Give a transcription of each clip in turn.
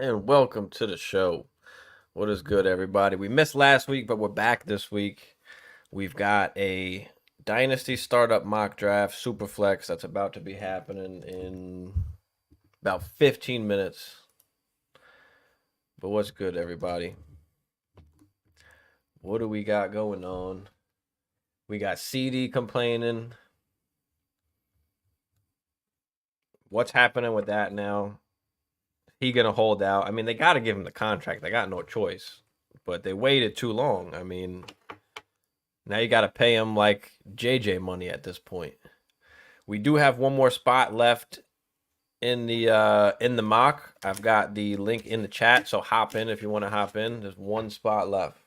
And welcome to the show. What is good, everybody? We missed last week, but we're back this week. We've got a Dynasty startup mock draft, Superflex, that's about to be happening in about 15 minutes. But what's good, everybody? What do we got going on? We got CD complaining. What's happening with that now? He gonna hold out? I mean, they got to give him the contract. They got no choice. But they waited too long. I mean, now you got to pay him like JJ money at this point. We do have one more spot left in the mock. I've got the link in the chat, so hop in if you want to hop in. There's one spot left.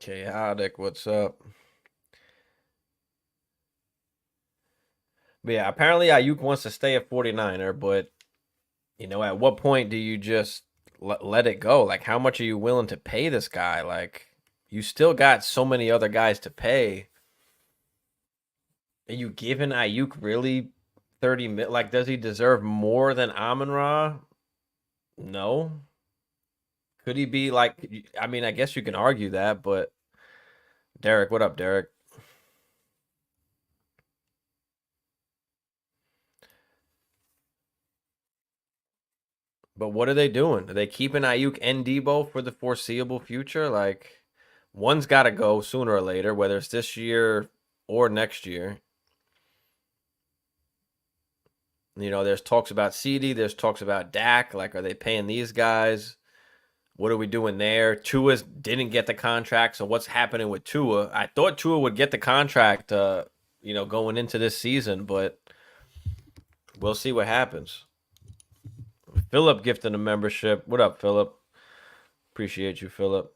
Chaotic, what's up? But yeah, apparently Ayuk wants to stay a 49er, but at what point do you just let it go? Like, how much are you willing to pay this guy? Like, you still got so many other guys to pay. Are you giving Ayuk really 30 mil? Like, does he deserve more than Amon-Ra? No. Could he be like, I mean, I guess you can argue that, but Derek, what up, Derek? But what are they doing? Are they keeping Ayuk and Debo for the foreseeable future? Like, one's got to go sooner or later, whether it's this year or next year. There's talks about CD, there's talks about Dak. Like, are they paying these guys? What are we doing there? Tua didn't get the contract, so what's happening with Tua? I thought Tua would get the contract, going into this season, but we'll see what happens. Philip gifted a membership. What up, Philip? Appreciate you, Philip.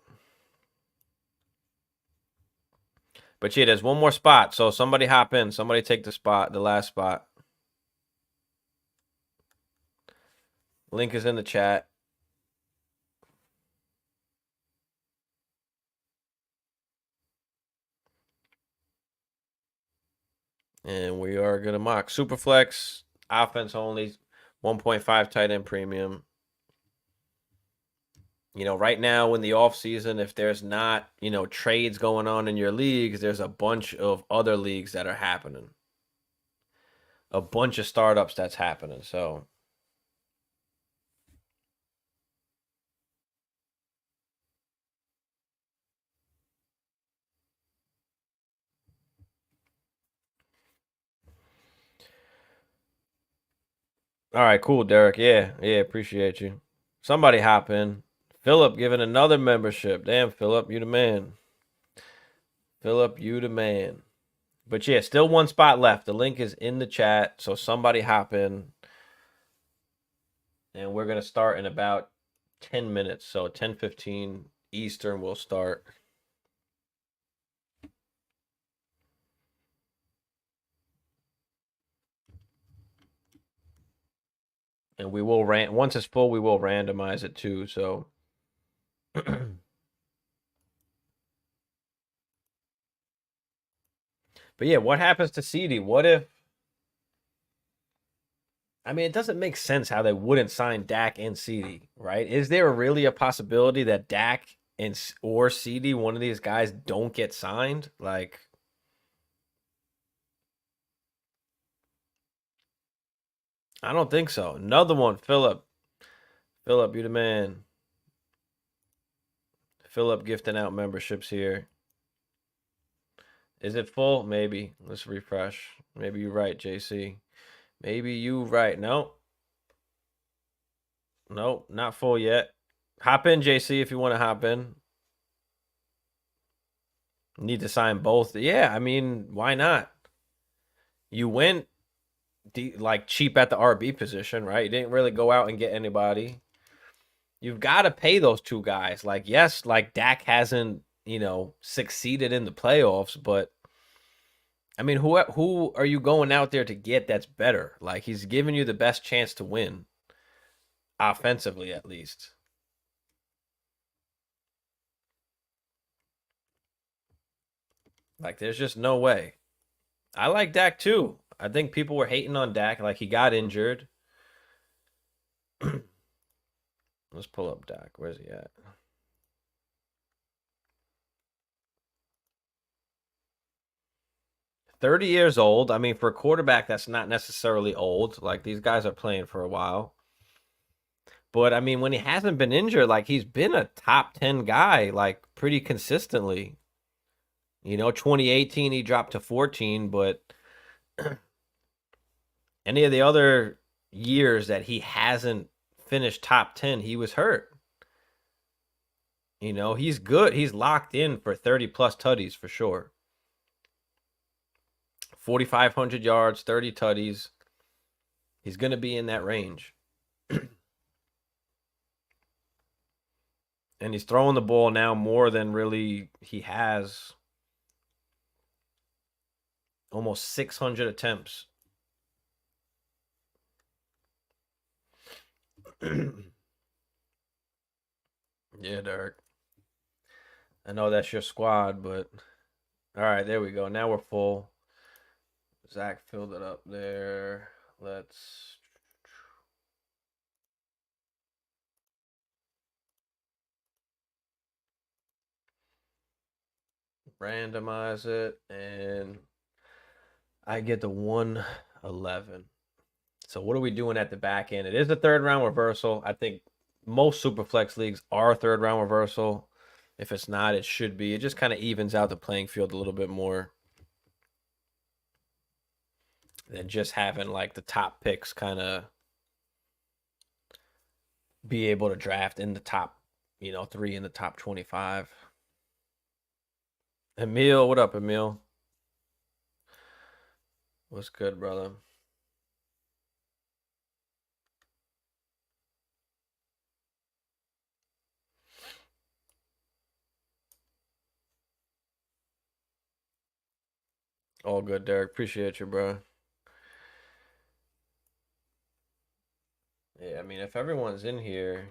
But yeah, there's one more spot, so somebody hop in. Somebody take the last spot. Link is in the chat. And we are going to mock Superflex, offense only, 1.5 tight end premium. Right now in the offseason, if there's not, trades going on in your leagues, there's a bunch of other leagues that are happening. A bunch of startups that's happening. So all right, cool, Derek. Yeah, appreciate you. Somebody hop in. Philip giving another membership. Damn, Philip, you the man. Philip, you the man. But yeah, still one spot left. The link is in the chat, so somebody hop in. And we're going to start in about 10 minutes. So 10:15 Eastern we'll start. And we will once it's full, we will randomize it too. So but yeah, what happens to CD? What if it doesn't make sense how they wouldn't sign Dak and CD, right? Is there really a possibility that Dak or CD, one of these guys, don't get signed? Like, I don't think so. Another one, Philip. Philip, you the man. Philip gifting out memberships here. Is it full? Maybe. Let's refresh. Maybe you're right, JC. Maybe you right. No. Nope, not full yet. Hop in, JC, if you want to hop in. Need to sign both. Yeah, I mean, why not? You went like cheap at the RB position, right? You didn't really go out and get anybody. You've got to pay those two guys. Like, yes, like Dak hasn't succeeded in the playoffs, but I mean, who are you going out there to get that's better? Like he's giving you the best chance to win offensively at least. Like there's just no way. I like Dak too. I think people were hating on Dak like he got injured. Let's pull up Dak. Where's he at? 30 years old. I mean, for a quarterback, that's not necessarily old. Like these guys are playing for a while. But I mean, when he hasn't been injured, like he's been a top 10 guy, like pretty consistently. 2018 he dropped to 14, but any of the other years that he hasn't finished top 10, he was hurt. He's good. He's locked in for 30 plus tutties for sure. 4,500 yards, 30 tutties. He's going to be in that range. And he's throwing the ball now more than really he has. Almost 600 attempts. Yeah, Derek. I know that's your squad, but all right, there we go. Now we're full. Zach filled it up there. Let's randomize it, and I get the 111. So what are we doing at the back end? It is the third round reversal. I think most Superflex leagues are third round reversal. If it's not, it should be. It just kind of evens out the playing field a little bit more than just having like the top picks kind of be able to draft in the top, 3 in the top 25. Emil, what up, Emil? What's good, brother? All good, Derek. Appreciate you, bro. Yeah, I mean, if everyone's in here.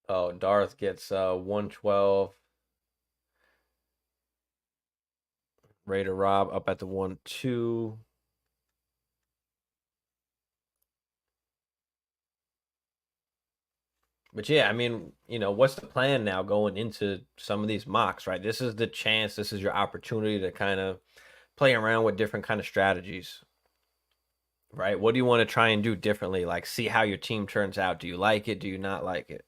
Oh, Darth gets 112. Raider Rob up at the 1-2. But yeah, I mean, what's the plan now going into some of these mocks, right? This is the chance, this is your opportunity to kind of play around with different kind of strategies, right? What do you want to try and do differently? Like, see how your team turns out. Do you like it? Do you not like it?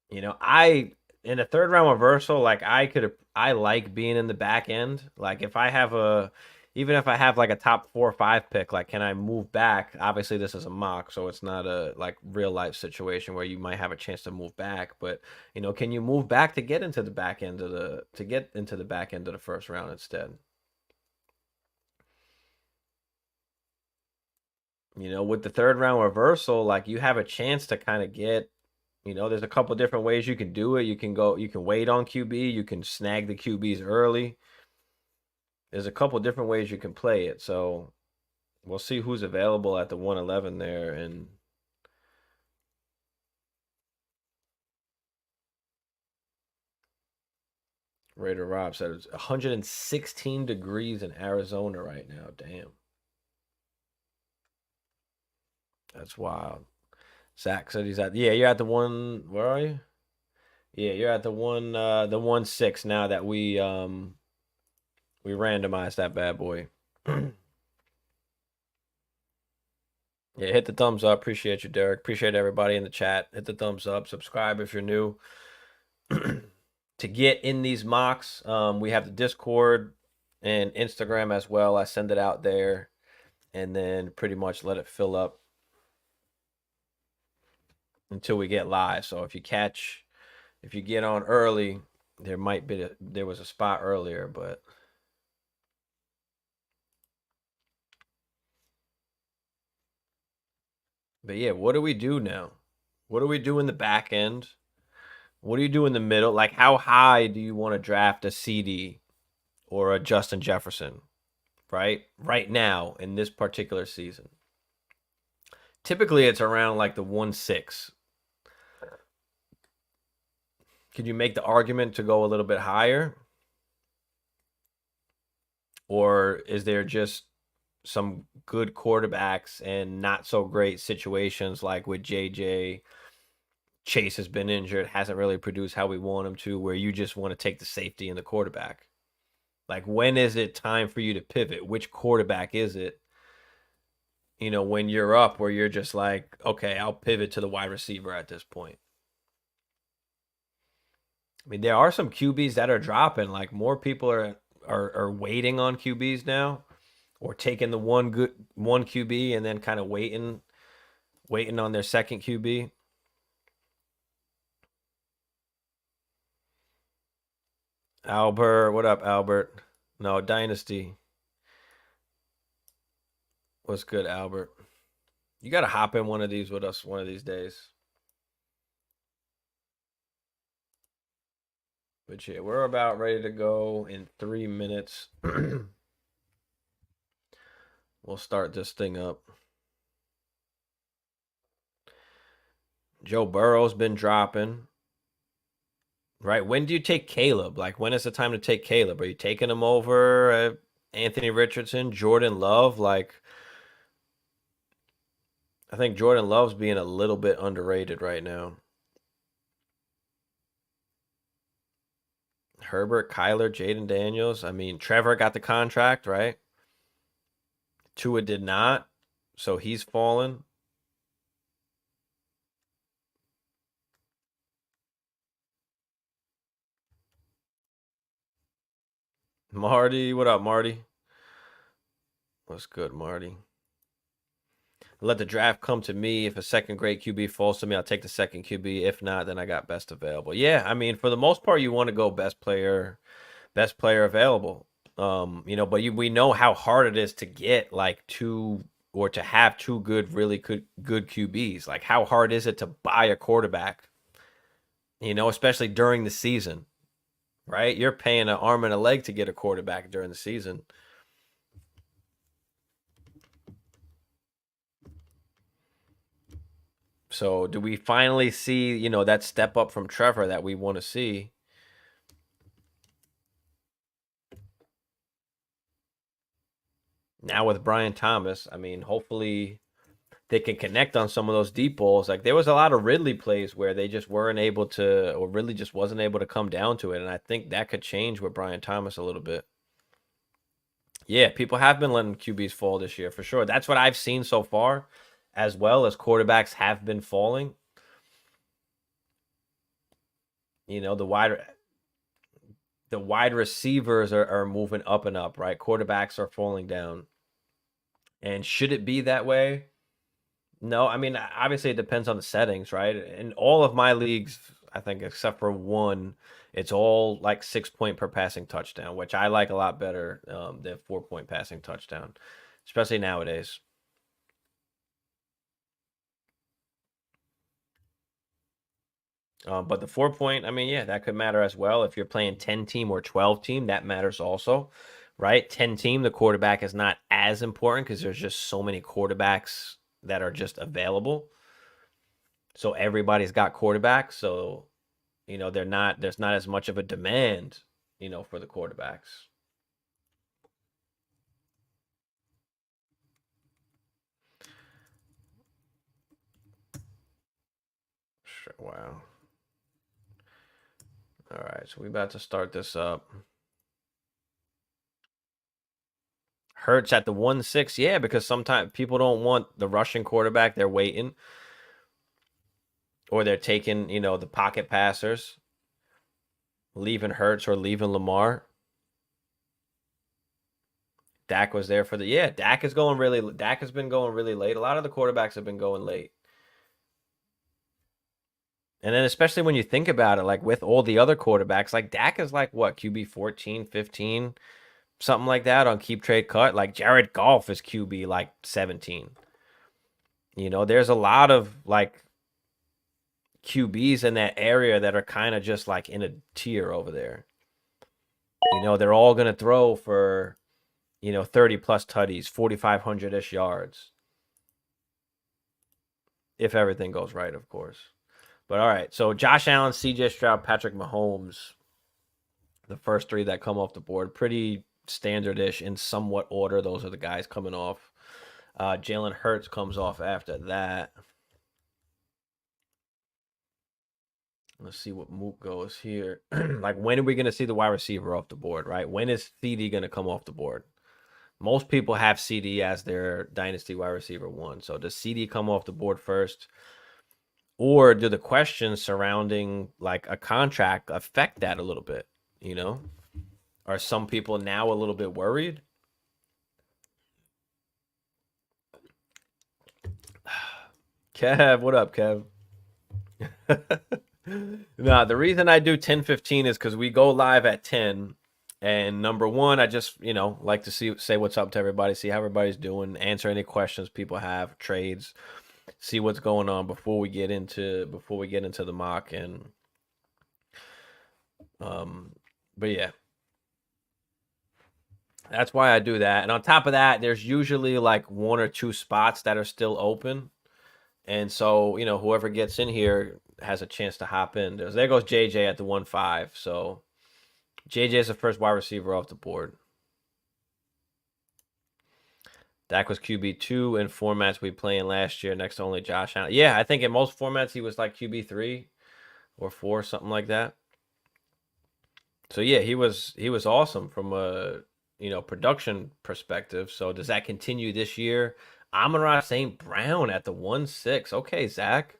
In a third round reversal, like I like being in the back end. Like even if I have like a top 4 or 5 pick, like can I move back? Obviously, this is a mock, so it's not a like real life situation where you might have a chance to move back. But can you move back to get into the back end of the first round instead? With the third round reversal, like you have a chance to kind of get. There's a couple different ways you can do it. You can wait on QB, you can snag the QBs early. There's a couple different ways you can play it. So we'll see who's available at the 111 there. And Raider Rob said it's 116 degrees in Arizona right now. Damn. That's wild. Zach said he's at you're at the one. Where are you? Yeah, you're at the 1-6 now that we randomized that bad boy. Yeah, hit the thumbs up. Appreciate you, Derek. Appreciate everybody in the chat. Hit the thumbs up. Subscribe if you're new. To get in these mocks, we have the Discord and Instagram as well. I send it out there and then pretty much let it fill up until we get live. So if you get on early, there was a spot earlier, but yeah, what do we do now? What do we do in the back end? What do you do in the middle? Like, how high do you want to draft a CD or a Justin Jefferson, right? Right now in this particular season. Typically, it's around like the 1-6. Could you make the argument to go a little bit higher? Or is there just some good quarterbacks and not so great situations like with JJ? Chase has been injured, hasn't really produced how we want him to, where you just want to take the safety in the quarterback. Like, when is it time for you to pivot? Which quarterback is it? You know, when you're up, where you're just like, okay, I'll pivot to the wide receiver at this point. I mean, there are some QBs that are dropping. Like, more people are waiting on QBs now, or taking the one QB and then kind of waiting on their second QB. Albert, what up, Albert? No, Dynasty. What's good, Albert? You got to hop in one of these with us one of these days. But yeah, we're about ready to go in 3 minutes. We'll start this thing up. Joe Burrow's been dropping. Right? When do you take Caleb? Like, when is the time to take Caleb? Are you taking him over Anthony Richardson, Jordan Love? Like, I think Jordan Love's being a little bit underrated right now. Herbert, Kyler, Jaden Daniels. I mean, Trevor got the contract, right? Tua did not, so he's fallen. Marty, what up, Marty? What's good, Marty? Let the draft come to me. If a second grade QB falls to me, I'll take the second QB. If not, then I got best available. Yeah, I mean, for the most part, you want to go best player available. You know, but we know how hard it is to get like two or to have two really good QBs. Like, how hard is it to buy a quarterback? You know, especially during the season, right? You're paying an arm and a leg to get a quarterback during the season. So do we finally see, you know, that step up from Trevor that we want to see? Now with Brian Thomas, I mean, hopefully they can connect on some of those deep balls. Like, there was a lot of Ridley plays where they just weren't able to, or Ridley just wasn't able to come down to it. And I think that could change with Brian Thomas a little bit. Yeah, people have been letting QBs fall this year for sure. That's what I've seen so far, as well as quarterbacks have been falling. You know, the wide receivers are moving up and up, right? Quarterbacks are falling down. And should it be that way? No, I mean, obviously it depends on the settings, right? In all of my leagues, I think except for one, it's all like 6 point per passing touchdown, which I like a lot better than 4 point passing touchdown, especially nowadays. But the 4 point, I mean, yeah, that could matter as well. If you're playing 10 team or 12 team, that matters also, right? 10 team, the quarterback is not as important because there's just so many quarterbacks that are just available. So everybody's got quarterbacks. So, you know, there's not as much of a demand, you know, for the quarterbacks. Sure, wow. All right, so we about to start this up. Hurts at the 1-6, yeah, because sometimes people don't want the rushing quarterback. They're waiting, or they're taking, you know, the pocket passers, leaving Hurts or leaving Lamar. Dak was there for Dak has been going really late. A lot of the quarterbacks have been going late. And then especially when you think about it, like with all the other quarterbacks, like Dak is like what, QB 14, 15, something like that on keep trade cut. Like Jared Goff is QB like 17. You know, there's a lot of like QBs in that area that are kind of just like in a tier over there. You know, they're all going to throw for, 30 plus tutties, 4,500-ish yards. If everything goes right, of course. But all right, so Josh Allen, CJ Stroud, Patrick Mahomes, the first three that come off the board, pretty standard-ish in somewhat order. Those are the guys coming off. Jalen Hurts comes off after that. Let's see what Mook goes here. Like, when are we going to see the wide receiver off the board, right? When is CD going to come off the board? Most people have CD as their dynasty wide receiver 1. So does CD come off the board first? Or do the questions surrounding like a contract affect that a little bit? Are some people now a little bit worried? Kev, what up, Kev? No, the reason I do 10:15 is because we go live at 10. And number one, I just, like to say what's up to everybody, see how everybody's doing, answer any questions people have, trades, see what's going on before we get into the mock. And but yeah, that's why I do that. And on top of that, there's usually like 1 or 2 spots that are still open. And so, whoever gets in here has a chance to hop in. There goes JJ at the 1-5. So JJ is the first wide receiver off the board. Dak was QB2 in formats we played last year, next to only Josh Allen. Yeah, I think in most formats he was like QB3 or 4, something like that. So yeah, he was awesome from a production perspective. So does that continue this year? Amon-Ra St. Brown at the 1-6. Okay, Zach.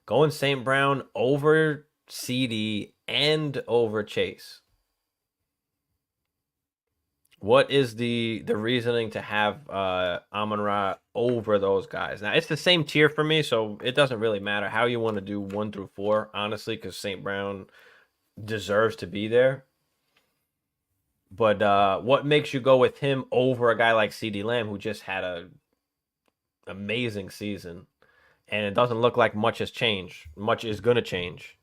Going St. Brown over CD and over Chase. What is the reasoning to have Amon-Ra over those guys? Now, it's the same tier for me, so it doesn't really matter how you want to do 1 through 4, honestly, because St. Brown deserves to be there. But what makes you go with him over a guy like CeeDee Lamb, who just had a amazing season, and it doesn't look like much has changed. Much is going to change.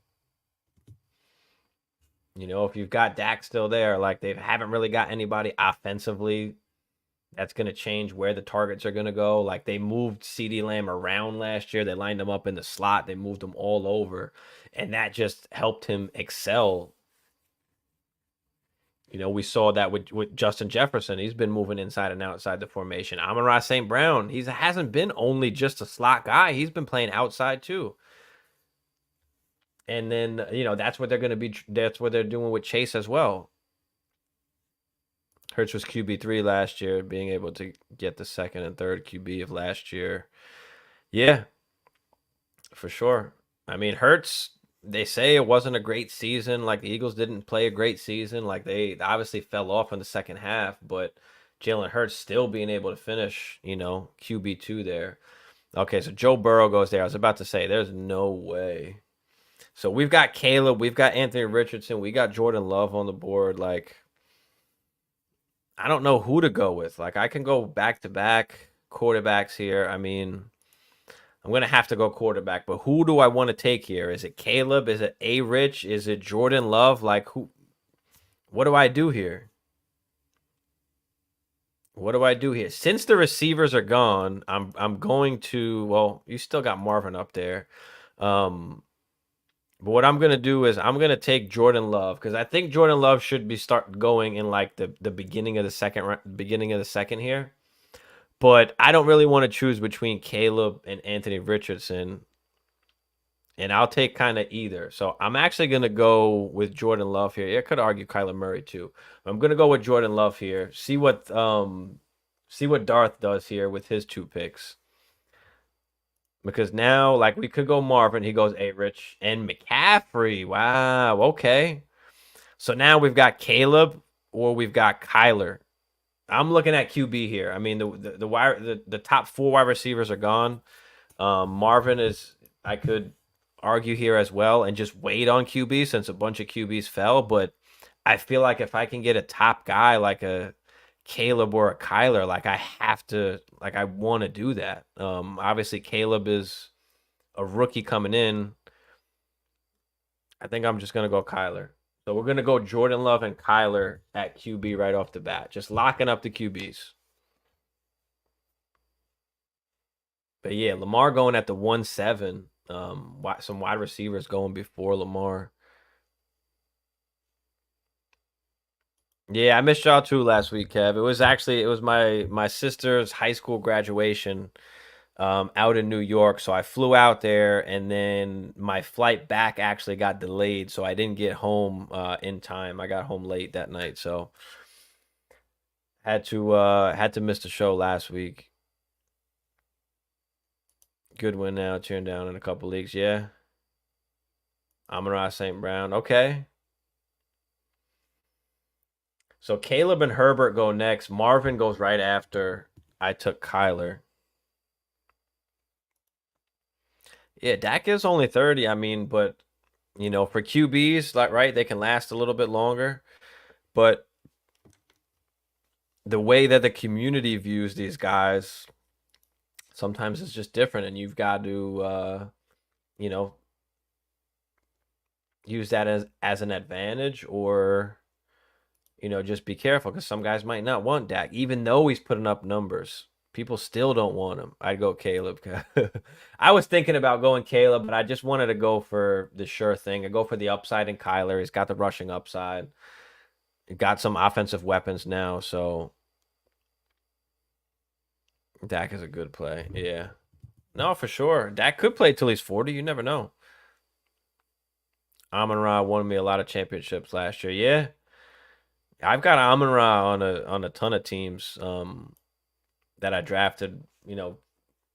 If you've got Dak still there, like they haven't really got anybody offensively that's going to change where the targets are going to go. Like they moved CeeDee Lamb around last year. They lined him up in the slot. They moved him all over, and that just helped him excel. We saw that with Justin Jefferson. He's been moving inside and outside the formation. Amon-Ra St. Brown, he hasn't been only just a slot guy. He's been playing outside too. And then, that's what they're going to be. That's what they're doing with Chase as well. Hurts was QB3 last year, being able to get the second and third QB of last year. Yeah, for sure. I mean, Hurts, they say it wasn't a great season. Like the Eagles didn't play a great season. Like they obviously fell off in the second half, but Jalen Hurts still being able to finish, QB2 there. Okay, so Joe Burrow goes there. I was about to say, there's no way. So we've got Caleb, we've got Anthony Richardson, we got Jordan Love on the board. Like, I don't know who to go with. Like, I can go back-to-back quarterbacks here. I mean, I'm going to have to go quarterback, but who do I want to take here? Is it Caleb? Is it A-Rich? Is it Jordan Love? Like, who? What do I do here? What do I do here? Since the receivers are gone, I'm going to, well, you still got Marvin up there. But what I'm going to do is I'm going to take Jordan Love because I think Jordan Love should be start going in like the beginning of the second here. But I don't really want to choose between Caleb and Anthony Richardson. And I'll take kind of either. So I'm actually going to go with Jordan Love here. I could argue Kyler Murray too. I'm going to go with Jordan Love here. See what Darth does here with his 2 picks. Because now, like, we could go Marvin. He goes A-Rich. And McCaffrey. Wow. Okay. So now we've got Caleb or we've got Kyler. I'm looking at QB here. I mean, the top 4 wide receivers are gone. Marvin is, I could argue here as well and just wait on QB since a bunch of QBs fell. But I feel like if I can get a top guy like a Caleb or a Kyler, like I have to, like I want to do that. Obviously Caleb is a rookie coming in, I think I'm just gonna go Kyler. So we're gonna go Jordan Love and Kyler at QB right off the bat. Just locking up the QBs. But yeah, Lamar going at the 1-7. Some wide receivers going before Lamar. Yeah, I missed y'all too last week, Kev. It was my sister's high school graduation out in New York. So I flew out there and then my flight back actually got delayed. So I didn't get home in time. I got home late that night. So had to miss the show last week. Good win now, cheering down in a couple leagues. Yeah. Amon-Ra St. Brown. Okay. So Caleb and Herbert go next. Marvin goes right after. I took Kyler. Yeah, Dak is only 30. I mean, but you know, for QBs, like right, they can last a little bit longer. But the way that the community views these guys, sometimes it's just different, and you've got to, you know, use that as an advantage, or you know, just be careful because some guys might not want Dak, even though he's putting up numbers. People still don't want him. I'd go Caleb. I was thinking about going Caleb, but I just wanted to go for the sure thing. I go for the upside in Kyler. He's got the rushing upside. He got some offensive weapons now, so Dak is a good play. Yeah. No, for sure. Dak could play till he's 40. You never know. Amon-Ra won me a lot of championships last year. Yeah. I've got Amon-Ra on a ton of teams that I drafted, you know,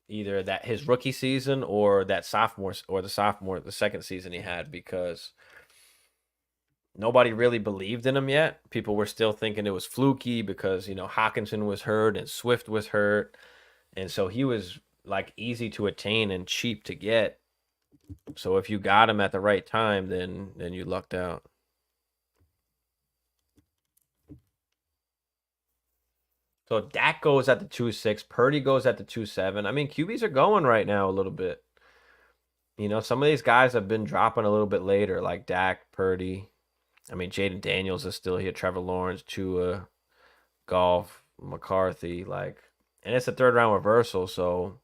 either that his rookie season or that the second season he had, because nobody really believed in him yet. People were still thinking it was fluky because, you know, Hawkinson was hurt and Swift was hurt. And so he was like easy to attain and cheap to get. So if you got him at the right time, then you lucked out. So Dak goes at the 2-6, Purdy goes at the 2-7. I mean, QBs are going right now a little bit. You know, some of these guys have been dropping a little bit later, like Dak, Purdy. I mean, Jaden Daniels is still here, Trevor Lawrence, Tua, Goff, McCarthy, like, and it's a third round reversal, so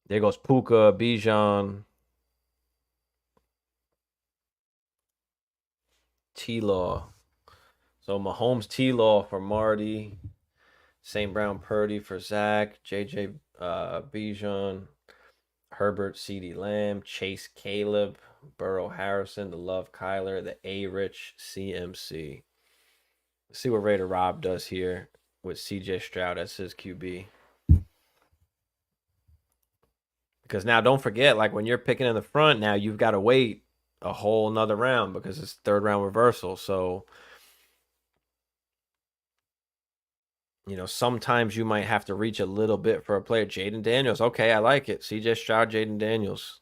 there goes Puka, Bijan, T-Law. So Mahomes, T-Law for Marty, St. Brown, Purdy for Zach, JJ, Bijan, Herbert, CeeDee Lamb, Chase, Caleb, Burrow, Harrison, the Love, Kyler, the A-Rich, CMC. Let's see what Raider Rob does here with CJ Stroud as his QB. Because now don't forget, like when you're picking in the front, now you've got to wait a whole nother round because it's third round reversal. So, you know, sometimes you might have to reach a little bit for a player. Jaden Daniels. Okay, I like it. CJ Stroud, Jaden Daniels.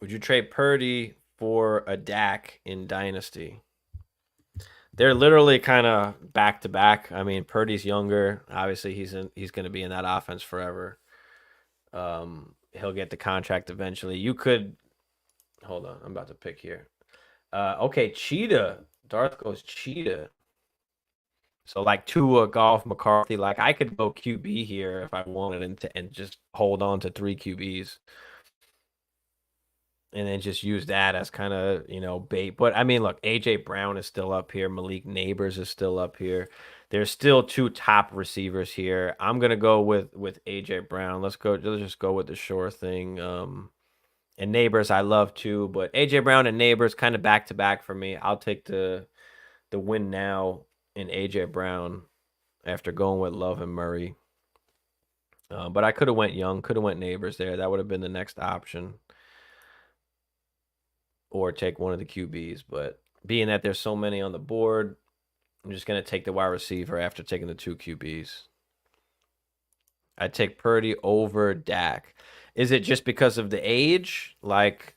Would you trade Purdy for a Dak in Dynasty? They're literally kind of back to back. I mean, Purdy's younger. Obviously, he's going to be in that offense forever. He'll get the contract eventually. You could hold on. I'm about to pick here. Okay, Cheetah. Darth goes Cheetah. So like Tua, Goff, McCarthy. Like I could go QB here if I wanted and just hold on to 3 QBs. And then just use that as kind of, you know, bait. But I mean, look, AJ Brown is still up here. Malik Neighbors is still up here. There's still 2 top receivers here. I'm gonna go with AJ Brown. Let's just go with the sure thing. And Neighbors I love too, but AJ Brown and Neighbors kind of back to back for me. I'll take the win now in AJ Brown after going with Love and Murray. But I could have went Young, could have went Neighbors there. That would have been the next option. Or take one of the QBs. But being that there's so many on the board, I'm just going to take the wide receiver after taking the 2 QBs. I take Purdy over Dak. Is it just because of the age? Like,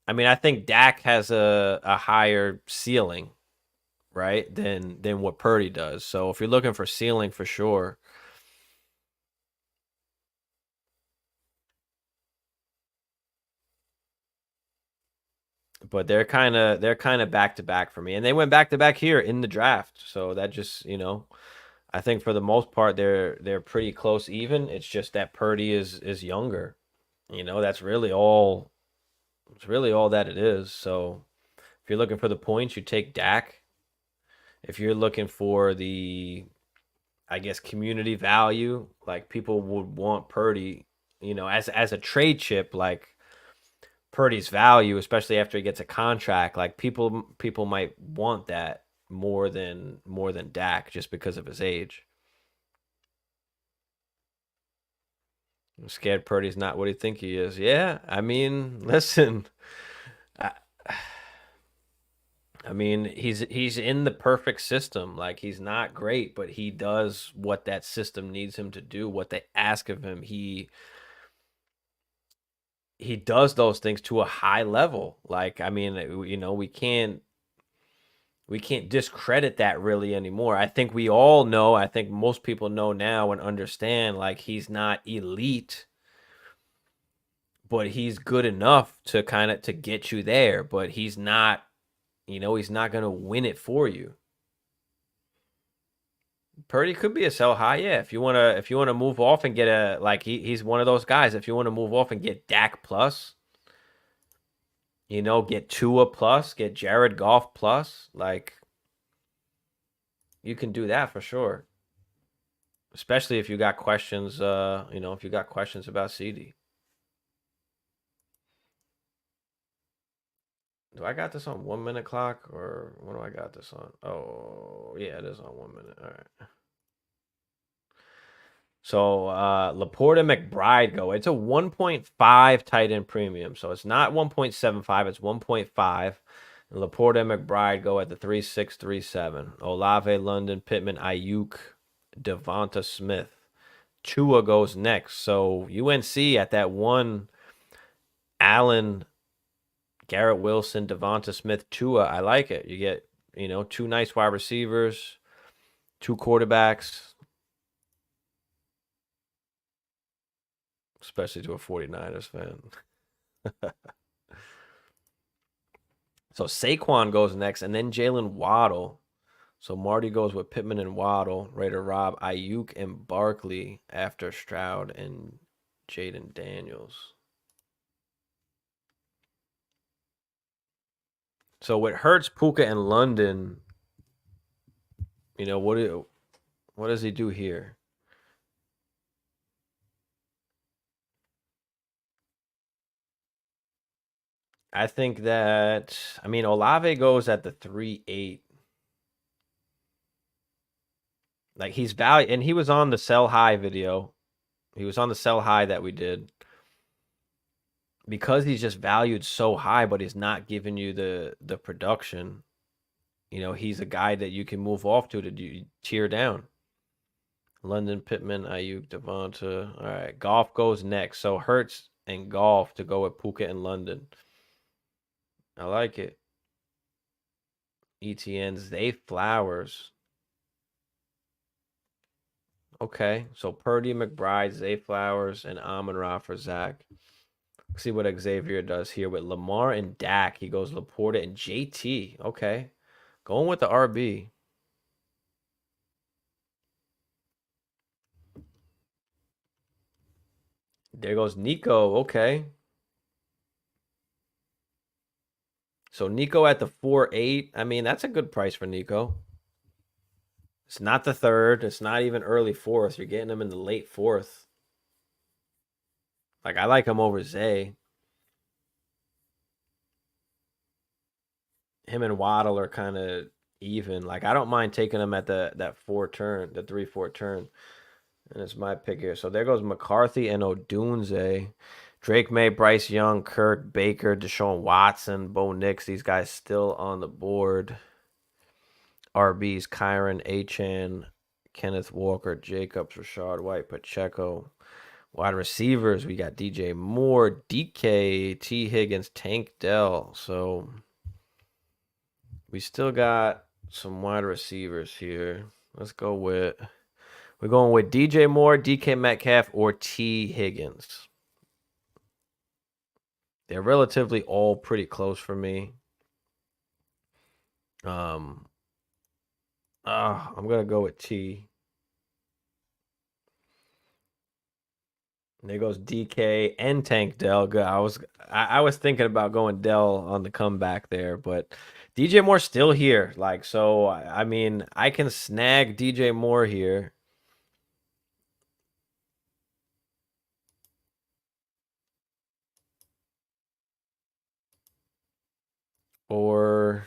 I mean, I think Dak has a higher ceiling, right, than what Purdy does. So if you're looking for ceiling, for sure. but they're kind of back to back for me, and they went back to back here in the draft. So that just I think for the most part they're pretty close even. It's just that Purdy is younger. That's really all. It's really all that it is. So if you're looking for the points, you take Dak. If you're looking for the, I guess, community value, like people would want Purdy, as a trade chip, like Purdy's value, especially after he gets a contract, like people might want that more than Dak just because of his age. I'm scared Purdy's not what he think he is. Yeah, I mean, listen, I, I mean, he's in the perfect system. Like he's not great, but he does what that system needs him to do, what they ask of him. He does those things to a high level. Like I mean, we can't discredit that really anymore. I think we all know, I think most people know now and understand like he's not elite, but he's good enough to kind of to get you there, but he's not going to win it for you. Purdy could be a sell high, yeah. If you wanna move off and get a like he's one of those guys. If you want to move off and get Dak plus, get Tua plus, get Jared Goff plus, like you can do that for sure. Especially if you got questions, if you got questions about CD. Do I got this on 1 minute clock or what do I got this on? Oh yeah, it is on 1 minute. All right. So Laporta McBride go. It's a 1.5 tight end premium. So it's not 1.75, it's 1.5. And Laporta McBride go at the 3.6, 3.7. Olave, London, Pittman, Ayuk, Devonta Smith. Tua goes next. So UNC at that one, Allen, Garrett Wilson, Devonta Smith, Tua. I like it. You get, two nice wide receivers, two quarterbacks. Especially to a 49ers fan. So Saquon goes next, and then Jalen Waddle. So Marty goes with Pittman and Waddle. Raider Rob, Ayuk, and Barkley after Stroud and Jaden Daniels. So with Hurts, Puka, and London, what does he do here? I think that Olave goes at the 3.8. Like he's value, and he was on the sell high video. He was on the sell high that we did. Because he's just valued so high, but he's not giving you the production. He's a guy that you can move off to tear down. London, Pittman, Ayuk, Devonta. All right, Golf goes next. So Hurts and Golf to go with Puka and London. I like it. ETN's Zay Flowers. Okay, so Purdy, McBride, Zay Flowers, and Amon-Ra for Zach. See what Xavier does here with Lamar and Dak. He goes Laporta and JT. Okay, going with the RB. There goes Nico. Okay. So Nico at the 4.8. I mean, that's a good price for Nico. It's not the third. It's not even early fourth. You're getting him in the late fourth. Like I like him over Zay. Him and Waddle are kind of even. Like I don't mind taking him at the 3-4 turn. And it's my pick here. So there goes McCarthy and Odunze. Drake May, Bryce Young, Kirk, Baker, Deshaun Watson, Bo Nix. These guys still on the board. RBs, Kyron, Achan, Kenneth Walker, Jacobs, Rashad White, Pacheco. Wide receivers, we got DJ Moore, DK, T. Higgins, Tank Dell. So we still got some wide receivers here. We're going with DJ Moore, DK Metcalf, or T. Higgins. They're relatively all pretty close for me. Um, I'm gonna go with T. And there goes DK and Tank Dell. Good. I was thinking about going Dell on the comeback there, but DJ Moore's still here. Like, so I mean, I can snag DJ Moore here. Or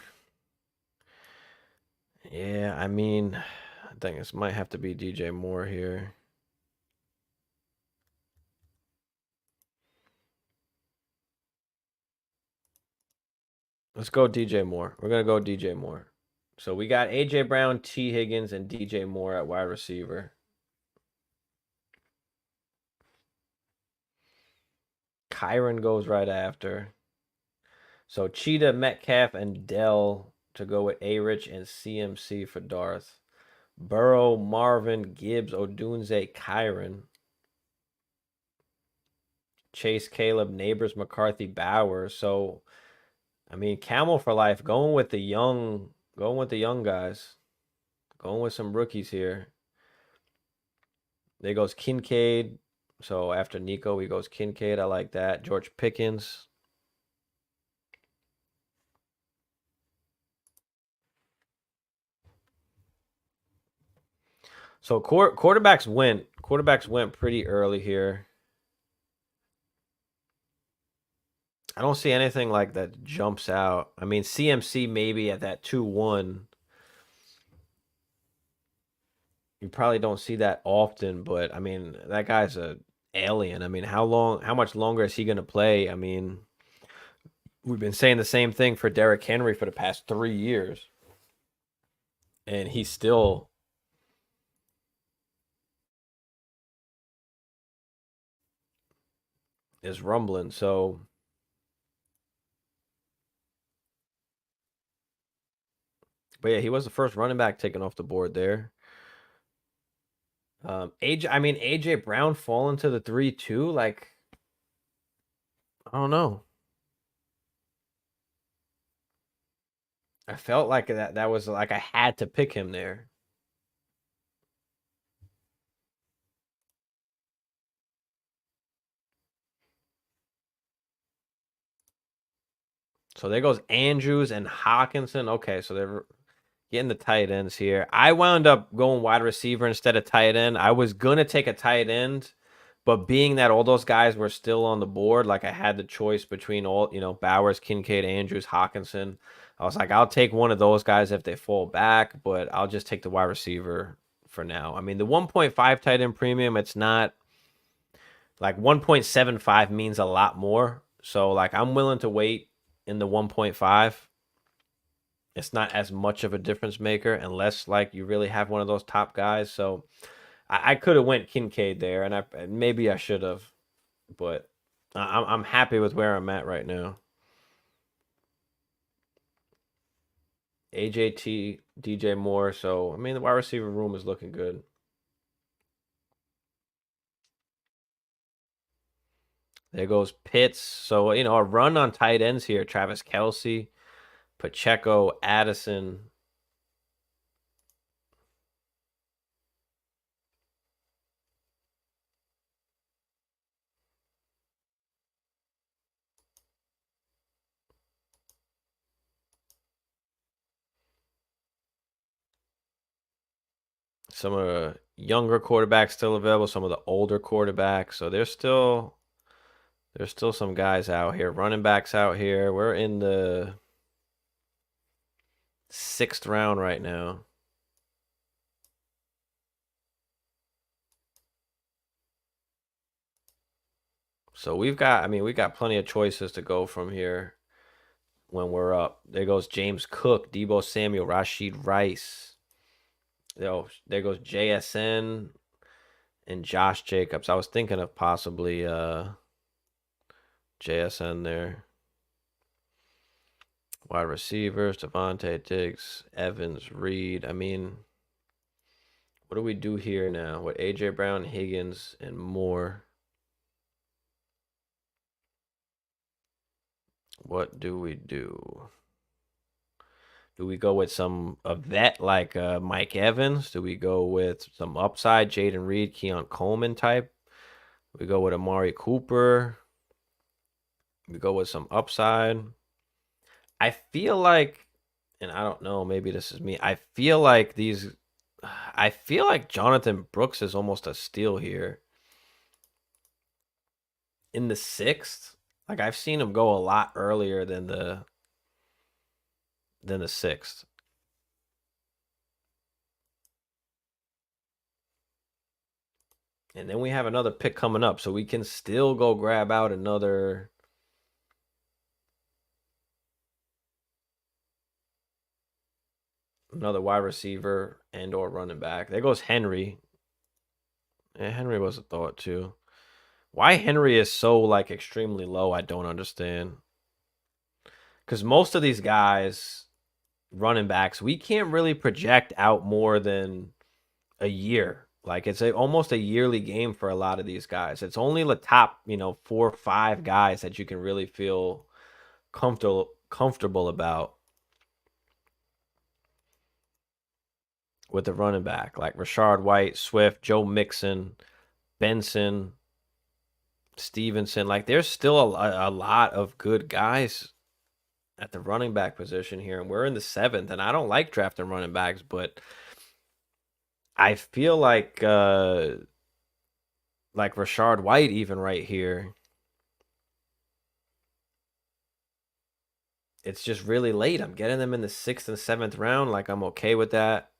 yeah, I mean, I think this might have to be DJ Moore here. Let's go DJ Moore. We're gonna go DJ Moore. So we got AJ Brown, T. Higgins, and DJ Moore at wide receiver. Kyron goes right after. So Cheetah, Metcalf, and Dell to go with A-Rich and CMC for Darth. Burrow, Marvin, Gibbs, Odunze, Kyron. Chase, Caleb, Neighbors, McCarthy, Bauer. So, I mean, Camel for life. Going with the young guys. Going with some rookies here. There goes Kincaid. So after Nico, he goes Kincaid. I like that. George Pickens. So quarterbacks went pretty early here. I don't see anything like that jumps out. I mean, CMC maybe at that 2-1. You probably don't see that often, but I mean, that guy's a alien. I mean, how much longer is he going to play? I mean, we've been saying the same thing for Derrick Henry for the past 3 years, and he still is rumbling. So, but yeah, he was the first running back taken off the board there. AJ Brown falling to the 3-2, like I don't know. I felt like that was like I had to pick him there. So there goes Andrews and Hawkinson. Okay, so they're getting the tight ends here. I wound up going wide receiver instead of tight end. I was gonna take a tight end, but being that all those guys were still on the board, like I had the choice between all, Bowers, Kincaid, Andrews, Hawkinson. I was like, I'll take one of those guys if they fall back, but I'll just take the wide receiver for now. I mean, the 1.5 tight end premium, it's not like 1.75 means a lot more. So like I'm willing to wait in the 1.5. It's not as much of a difference maker unless like you really have one of those top guys. So I could have went Kincaid there, and maybe I should have, but I'm happy with where I'm at right now. AJT, DJ Moore. So I mean the wide receiver room is looking good. There goes Pitts. So a run on tight ends here. Travis Kelce, Pacheco, Addison. Some of the younger quarterbacks still available, some of the older quarterbacks. So there's still some guys out here, running backs out here. We're in the 6th round right now. So we got plenty of choices to go from here when we're up. There goes James Cook, Debo Samuel, Rashid Rice. There goes JSN and Josh Jacobs. I was thinking of possibly JSN there. Wide receivers, Devontae Diggs, Evans, Reed. I mean, what do we do here now with AJ Brown, Higgins, and Moore? What do we do? Do we go with a vet like Mike Evans? Do we go with some upside, Jaden Reed, Keon Coleman type? We go with Amari Cooper. We go with some upside. I feel like, and I don't know, maybe this is me. I feel like Jonathan Brooks is almost a steal here. In the 6th, like I've seen him go a lot earlier than the 6th. And then we have another pick coming up, so we can still go grab out another wide receiver and or running back. There goes Henry. Yeah, Henry was a thought too. Why Henry is so like extremely low, I don't understand. Because most of these guys, running backs, we can't really project out more than a year. Like it's almost a yearly game for a lot of these guys. It's only the top, 4 or 5 guys that you can really feel comfortable about with the running back, like Rashard White, Swift, Joe Mixon, Benson, Stevenson. Like there's still a lot of good guys at the running back position here, and we're in the 7th. And I don't like drafting running backs, but I feel like Rashard White even right here. It's just really late. I'm getting them in the 6th and 7th round. Like I'm okay with that.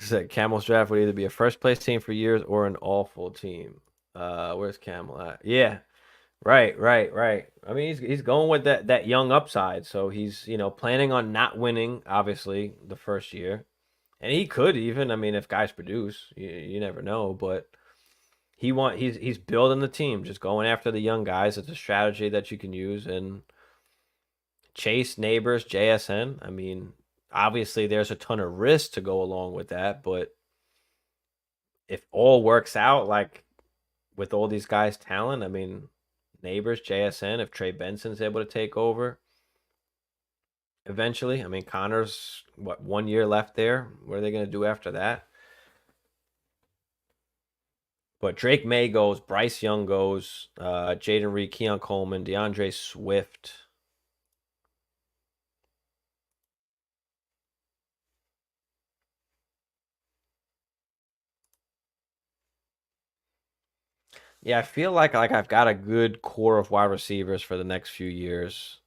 Said Camel's draft would either be a first place team for years or an awful team. Where's Camel at? Yeah. Right. I mean, he's going with that young upside, so he's planning on not winning, obviously, the first year, and he could even. I mean, if guys produce, you never know. But he's building the team, just going after the young guys. It's a strategy that you can use. And Chase, Neighbors, JSN. I mean, obviously, there's a ton of risk to go along with that, but if all works out, like with all these guys' talent, I mean. Neighbors, JSN, if Trey Benson's able to take over eventually. I mean, Connor's, 1 year left there? What are they going to do after that? But Drake May goes, Bryce Young goes, Jaden Reed, Keon Coleman, DeAndre Swift. Yeah, I feel like I've got a good core of wide receivers for the next few years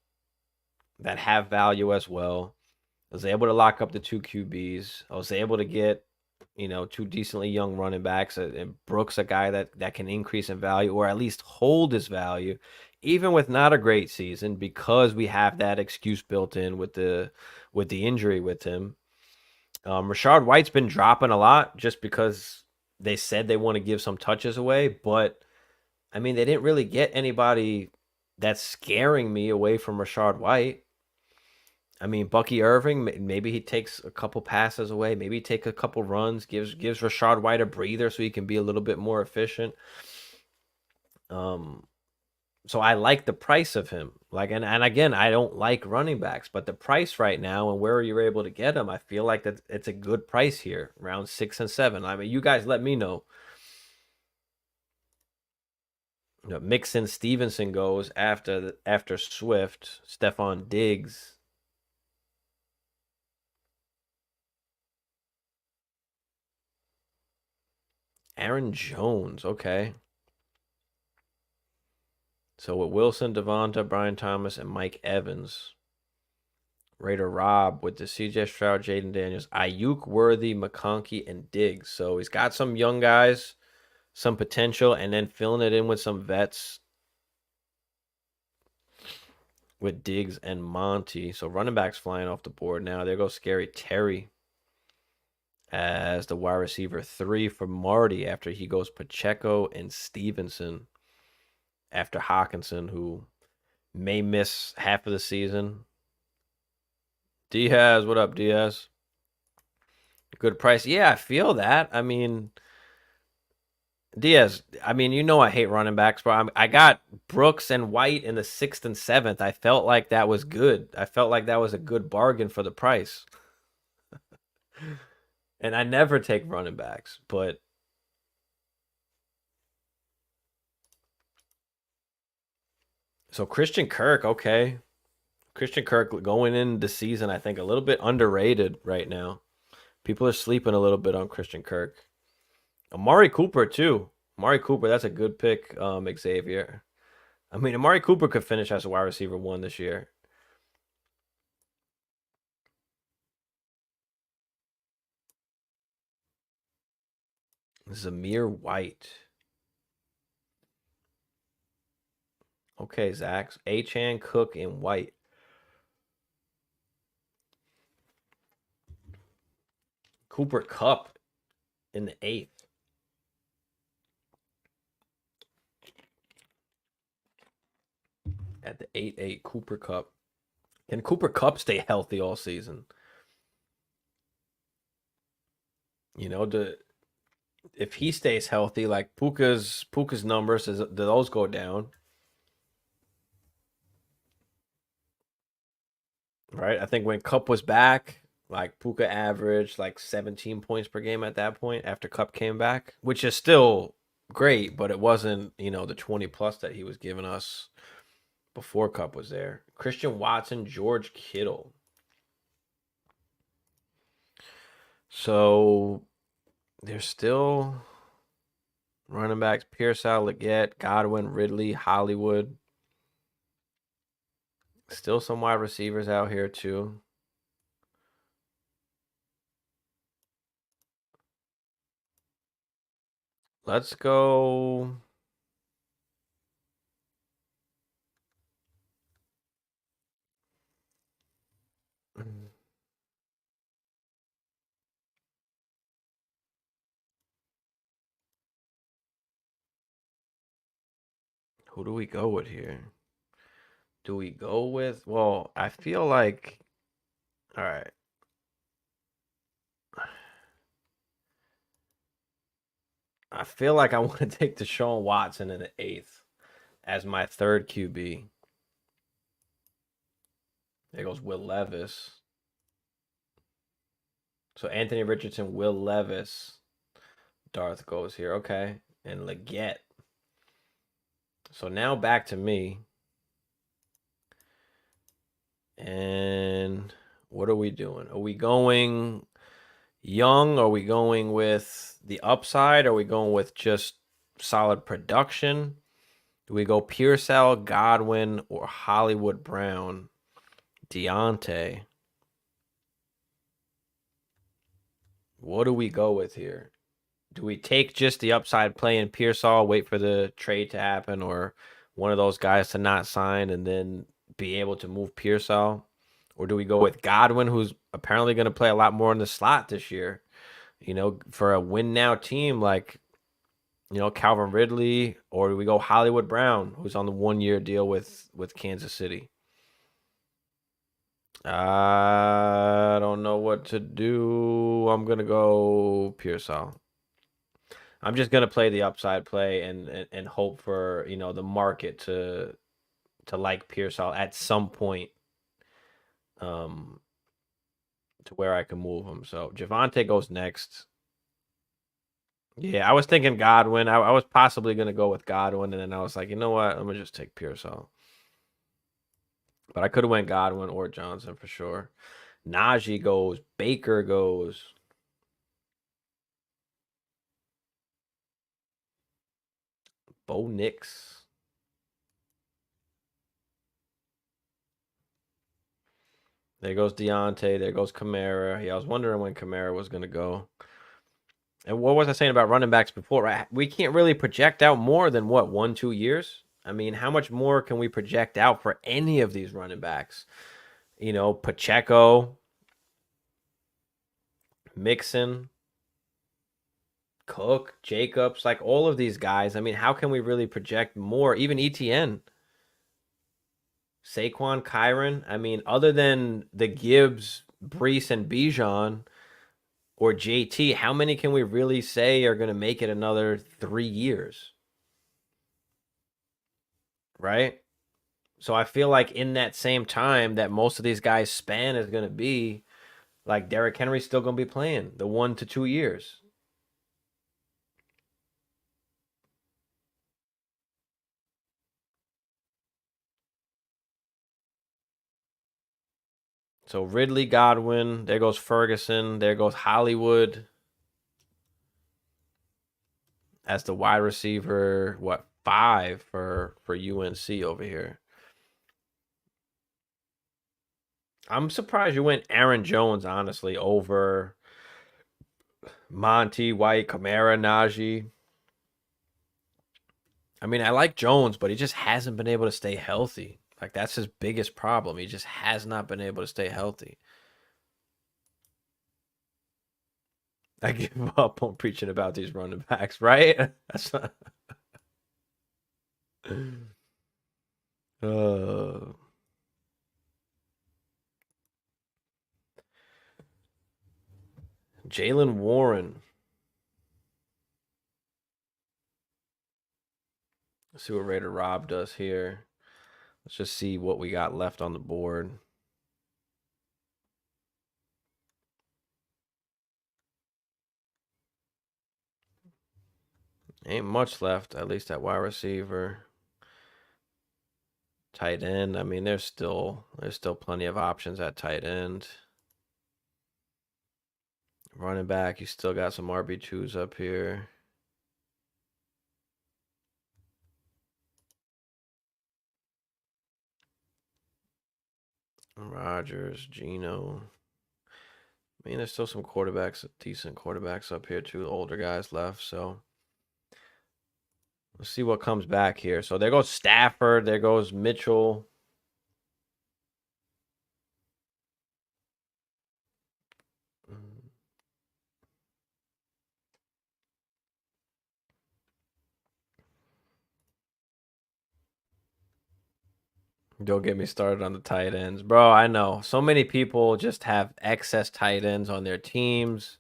that have value as well. I was able to lock up the 2 QBs. I was able to get, 2 decently young running backs. And Brooks, a guy that can increase in value or at least hold his value, even with not a great season, because we have that excuse built in with the injury with him. Rashard White's been dropping a lot just because they said they want to give some touches away, but I mean they didn't really get anybody that's scaring me away from Rashard White. I mean, Bucky Irving, maybe he takes a couple passes away, maybe he takes a couple runs, gives Rashard White a breather so he can be a little bit more efficient. So I like the price of him. Like, and again, I don't like running backs, but the price right now and where you're able to get him, I feel like that it's a good price here, around 6 and 7. I mean, you guys let me know. Mixon, Stevenson goes after Swift, Stephon Diggs. Aaron Jones, okay. So with Wilson, Devonta, Brian Thomas, and Mike Evans. Raider Rob with the CJ Stroud, Jaden Daniels, Ayuk, Worthy, McConkey, and Diggs. So he's got some young guys, some potential, and then filling it in with some vets with Diggs and Monty. So running backs flying off the board now. There goes Scary Terry as the wide receiver 3 for Marty after he goes Pacheco and Stevenson after Hawkinson, who may miss half of the season. Diaz, what up, Diaz? good price. Yeah, I feel that. I mean, Diaz, I mean, I hate running backs, bro. I got Brooks and White in the 6th and 7th. I felt like that was good. I felt like that was a good bargain for the price. And I never take running backs, but so Christian Kirk, okay. Christian Kirk going into the season, I think a little bit underrated right now. People are sleeping a little bit on Christian Kirk. Amari Cooper too. Amari Cooper, that's a good pick, Xavier. I mean, Amari Cooper could finish as a wide receiver 1 this year. Zamir White. Okay, Zach. Achane, Cook, and White. Cooper Kupp in the 8th. At the 8-8, Cooper Kupp. Can Cooper Kupp stay healthy all season? If he stays healthy, like Puka's numbers, do those go down? Right? I think when Kupp was back, like Puka averaged like 17 points per game at that point after Kupp came back, which is still great, but it wasn't, the 20 plus that he was giving us before Kupp was there. Christian Watson, George Kittle. So there's still running backs: Pearsall, Leggett, Godwin, Ridley, Hollywood. Still some wide receivers out here too. Let's go. Who do we go with here? Do we go with? Well, I feel like. All right. I feel like I want to take Deshaun Watson in the 8th as my 3rd QB. There goes Will Levis. So Anthony Richardson, Will Levis. Darth goes here. Okay. And Leggett. So now back to me. And what are we doing? Are we going young? Are we going with the upside? Are we going with just solid production? Do we go Pearsall, Godwin, or Hollywood Brown? Deontay. What do we go with here? Do we take just the upside play in Pearsall, wait for the trade to happen, or one of those guys to not sign and then be able to move Pearsall? Or do we go with Godwin, who's apparently going to play a lot more in the slot this year? For a win now team like, Calvin Ridley, or do we go Hollywood Brown, who's on the 1-year deal with Kansas City? I don't know what to do. I'm going to go Pearsall. I'm just going to play the upside play and hope for, the market to like Pearsall at some point to where I can move him. So Javonte goes next. Yeah, I was thinking Godwin. I was possibly going to go with Godwin, and then I was like, you know what? I'm going to just take Pearsall. But I could have went Godwin or Johnson for sure. Najee goes. Baker goes. Bo Nix. There goes Deontay. There goes Kamara. Yeah, I was wondering when Kamara was going to go. And what was I saying about running backs before? Right? We can't really project out more than, 1-2 years? I mean, how much more can we project out for any of these running backs? Pacheco, Mixon, Cook, Jacobs, like all of these guys. I mean, how can we really project more? Even ETN, Saquon, Kyron. I mean, other than the Gibbs, Brees, and Bijan, or JT, how many can we really say are going to make it another 3 years? Right? So I feel like in that same time that most of these guys span is going to be, like Derrick Henry's still going to be playing the 1 to 2 years. So Ridley, Godwin, there goes Ferguson, there goes Hollywood as the wide receiver, what, 5 for UNC over here. I'm surprised you went Aaron Jones, honestly, over Monty, White, Kamara, Najee. I mean, I like Jones, but he just hasn't been able to stay healthy. Like, that's his biggest problem. He just has not been able to stay healthy. I give up on preaching about these running backs, right? That's not... uh... Jalen Warren. Let's see what Raider Rob does here. Let's just see what we got left on the board. Ain't much left, at least at wide receiver. Tight end. I mean, there's still plenty of options at tight end. Running back, you still got some RB2s up here. Rodgers, Geno. I mean, there's still some quarterbacks, decent quarterbacks up here too. Older guys left, so let's see what comes back here. So there goes Stafford. There goes Mitchell. Don't get me started on the tight ends. Bro, I know. So many people just have excess tight ends on their teams.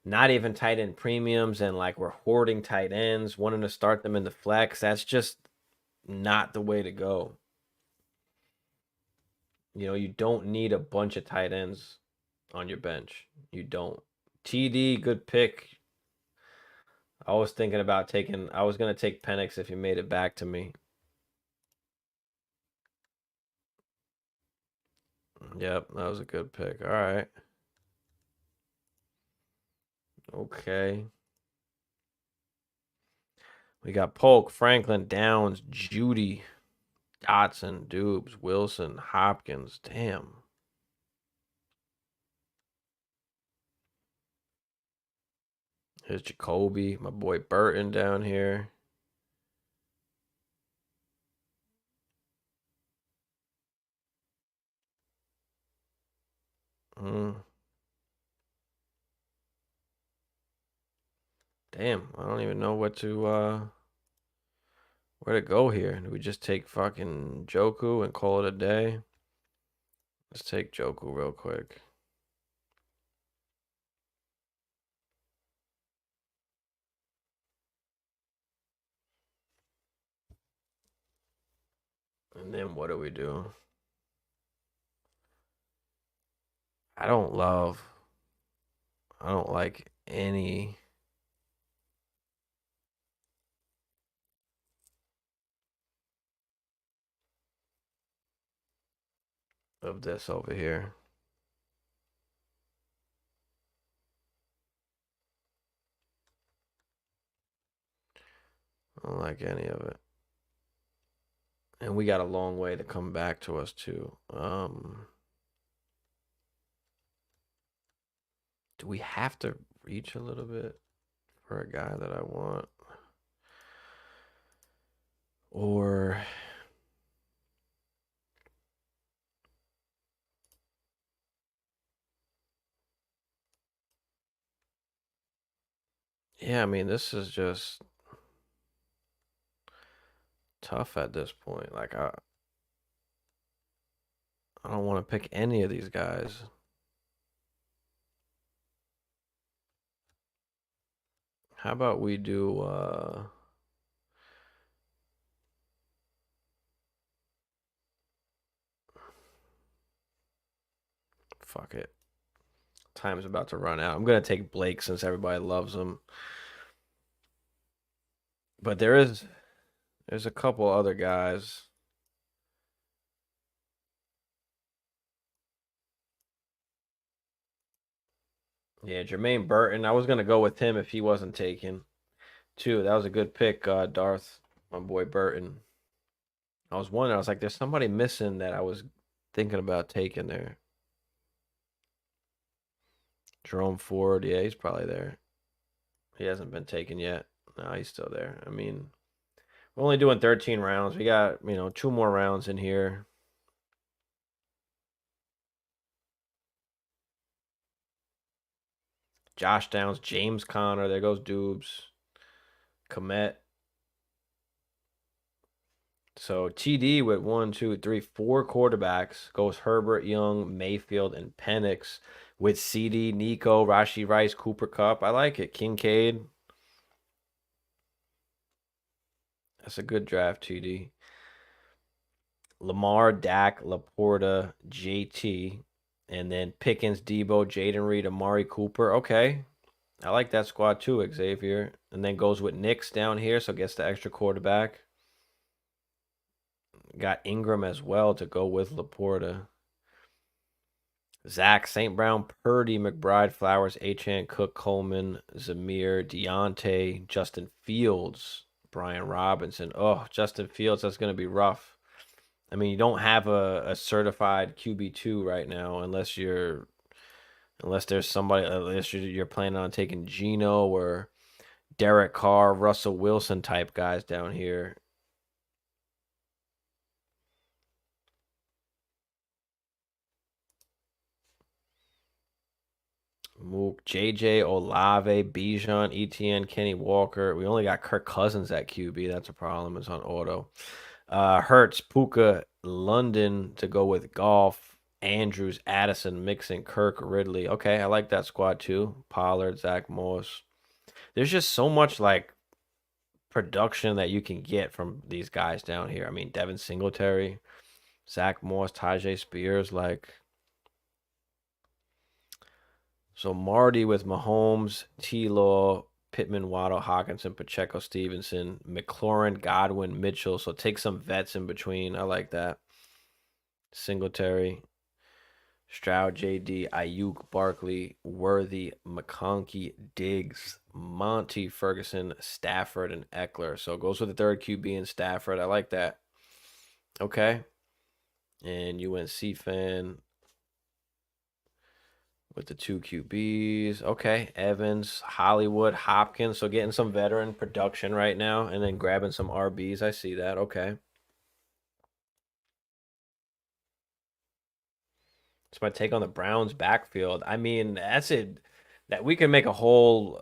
Not even tight end premiums, and like we're hoarding tight ends, wanting to start them in the flex. That's just not the way to go. You know, you don't need a bunch of tight ends on your bench. You don't. TD, good pick. I was thinking about taking, I was going to take Penix if you made it back to me. Yep, that was a good pick. All right. Okay. We got Polk, Franklin, Downs, Judy, Dotson, Dubes, Wilson, Hopkins. Damn. Here's Jacoby, my boy Burton down here. Damn, I don't even know what to where to go here. Do we just take fucking Joku and call it a day? Let's take Joku real quick. And then what do we do? I don't like any of this over here. I don't like any of it. And we got a long way to come back to us too. Do we have to reach a little bit for a guy that I want? Or yeah, I mean, this is just tough at this point. Like I don't want to pick any of these guys. How about we do fuck it. Time's about to run out. I'm gonna take Blake since everybody loves him. But there's a couple other guys. Yeah, Jermaine Burton. I was gonna go with him if he wasn't taken. Too. That was a good pick, Darth, my boy Burton. I was wondering, I was like, there's somebody missing that I was thinking about taking there. Jerome Ford, yeah, he's probably there. He hasn't been taken yet. No, he's still there. I mean, we're only doing 13 rounds. We got, 2 more rounds in here. Josh Downs, James Conner. There goes Dubes. Komet. So TD with 1, 2, 3, 4 quarterbacks goes Herbert, Young, Mayfield, and Penix with CD, Nico, Rashi Rice, Cooper Cup. I like it. Kincaid. That's a good draft, TD. Lamar, Dak, Laporta, JT, and then Pickens, Debo, Jaden Reed, Amari Cooper. Okay. I like that squad too, Xavier. And then goes with Knicks down here, so gets the extra quarterback. Got Ingram as well to go with Laporta. Zach, St. Brown, Purdy, McBride, Flowers, Achane, Cook, Coleman, Zamir, Deontay, Justin Fields, Brian Robinson. Oh, Justin Fields, that's going to be rough. I mean, you don't have a certified QB2 right now unless there's somebody, unless you're planning on taking Geno or Derek Carr, Russell Wilson type guys down here. Mook, JJ, Olave, Bijan, ETN, Kenny Walker. We only got Kirk Cousins at QB. That's a problem. It's on auto. Hurts, Puka, London to go with Golf, Andrews, Addison, Mixon, Kirk, Ridley. Okay, I like that squad too. Pollard, Zach Moss. There's just so much like production that you can get from these guys down here. I mean, Devin Singletary, Zach Moss, Tajay Spears, like. So Marty with Mahomes, T-Law, Pittman, Waddle, Hawkinson, Pacheco, Stevenson, McLaurin, Godwin, Mitchell. So take some vets in between. I like that. Singletary, Stroud, JD, Ayuk, Barkley, Worthy, McConkey, Diggs, Monty, Ferguson, Stafford, and Eckler. So it goes with the third QB in Stafford. I like that. Okay. And UNC fan with the 2 QBs. Okay. Evans, Hollywood, Hopkins. So getting some veteran production right now and then grabbing some RBs. I see that. Okay. It's my take on the Browns backfield. I mean, that's it. That we can make a whole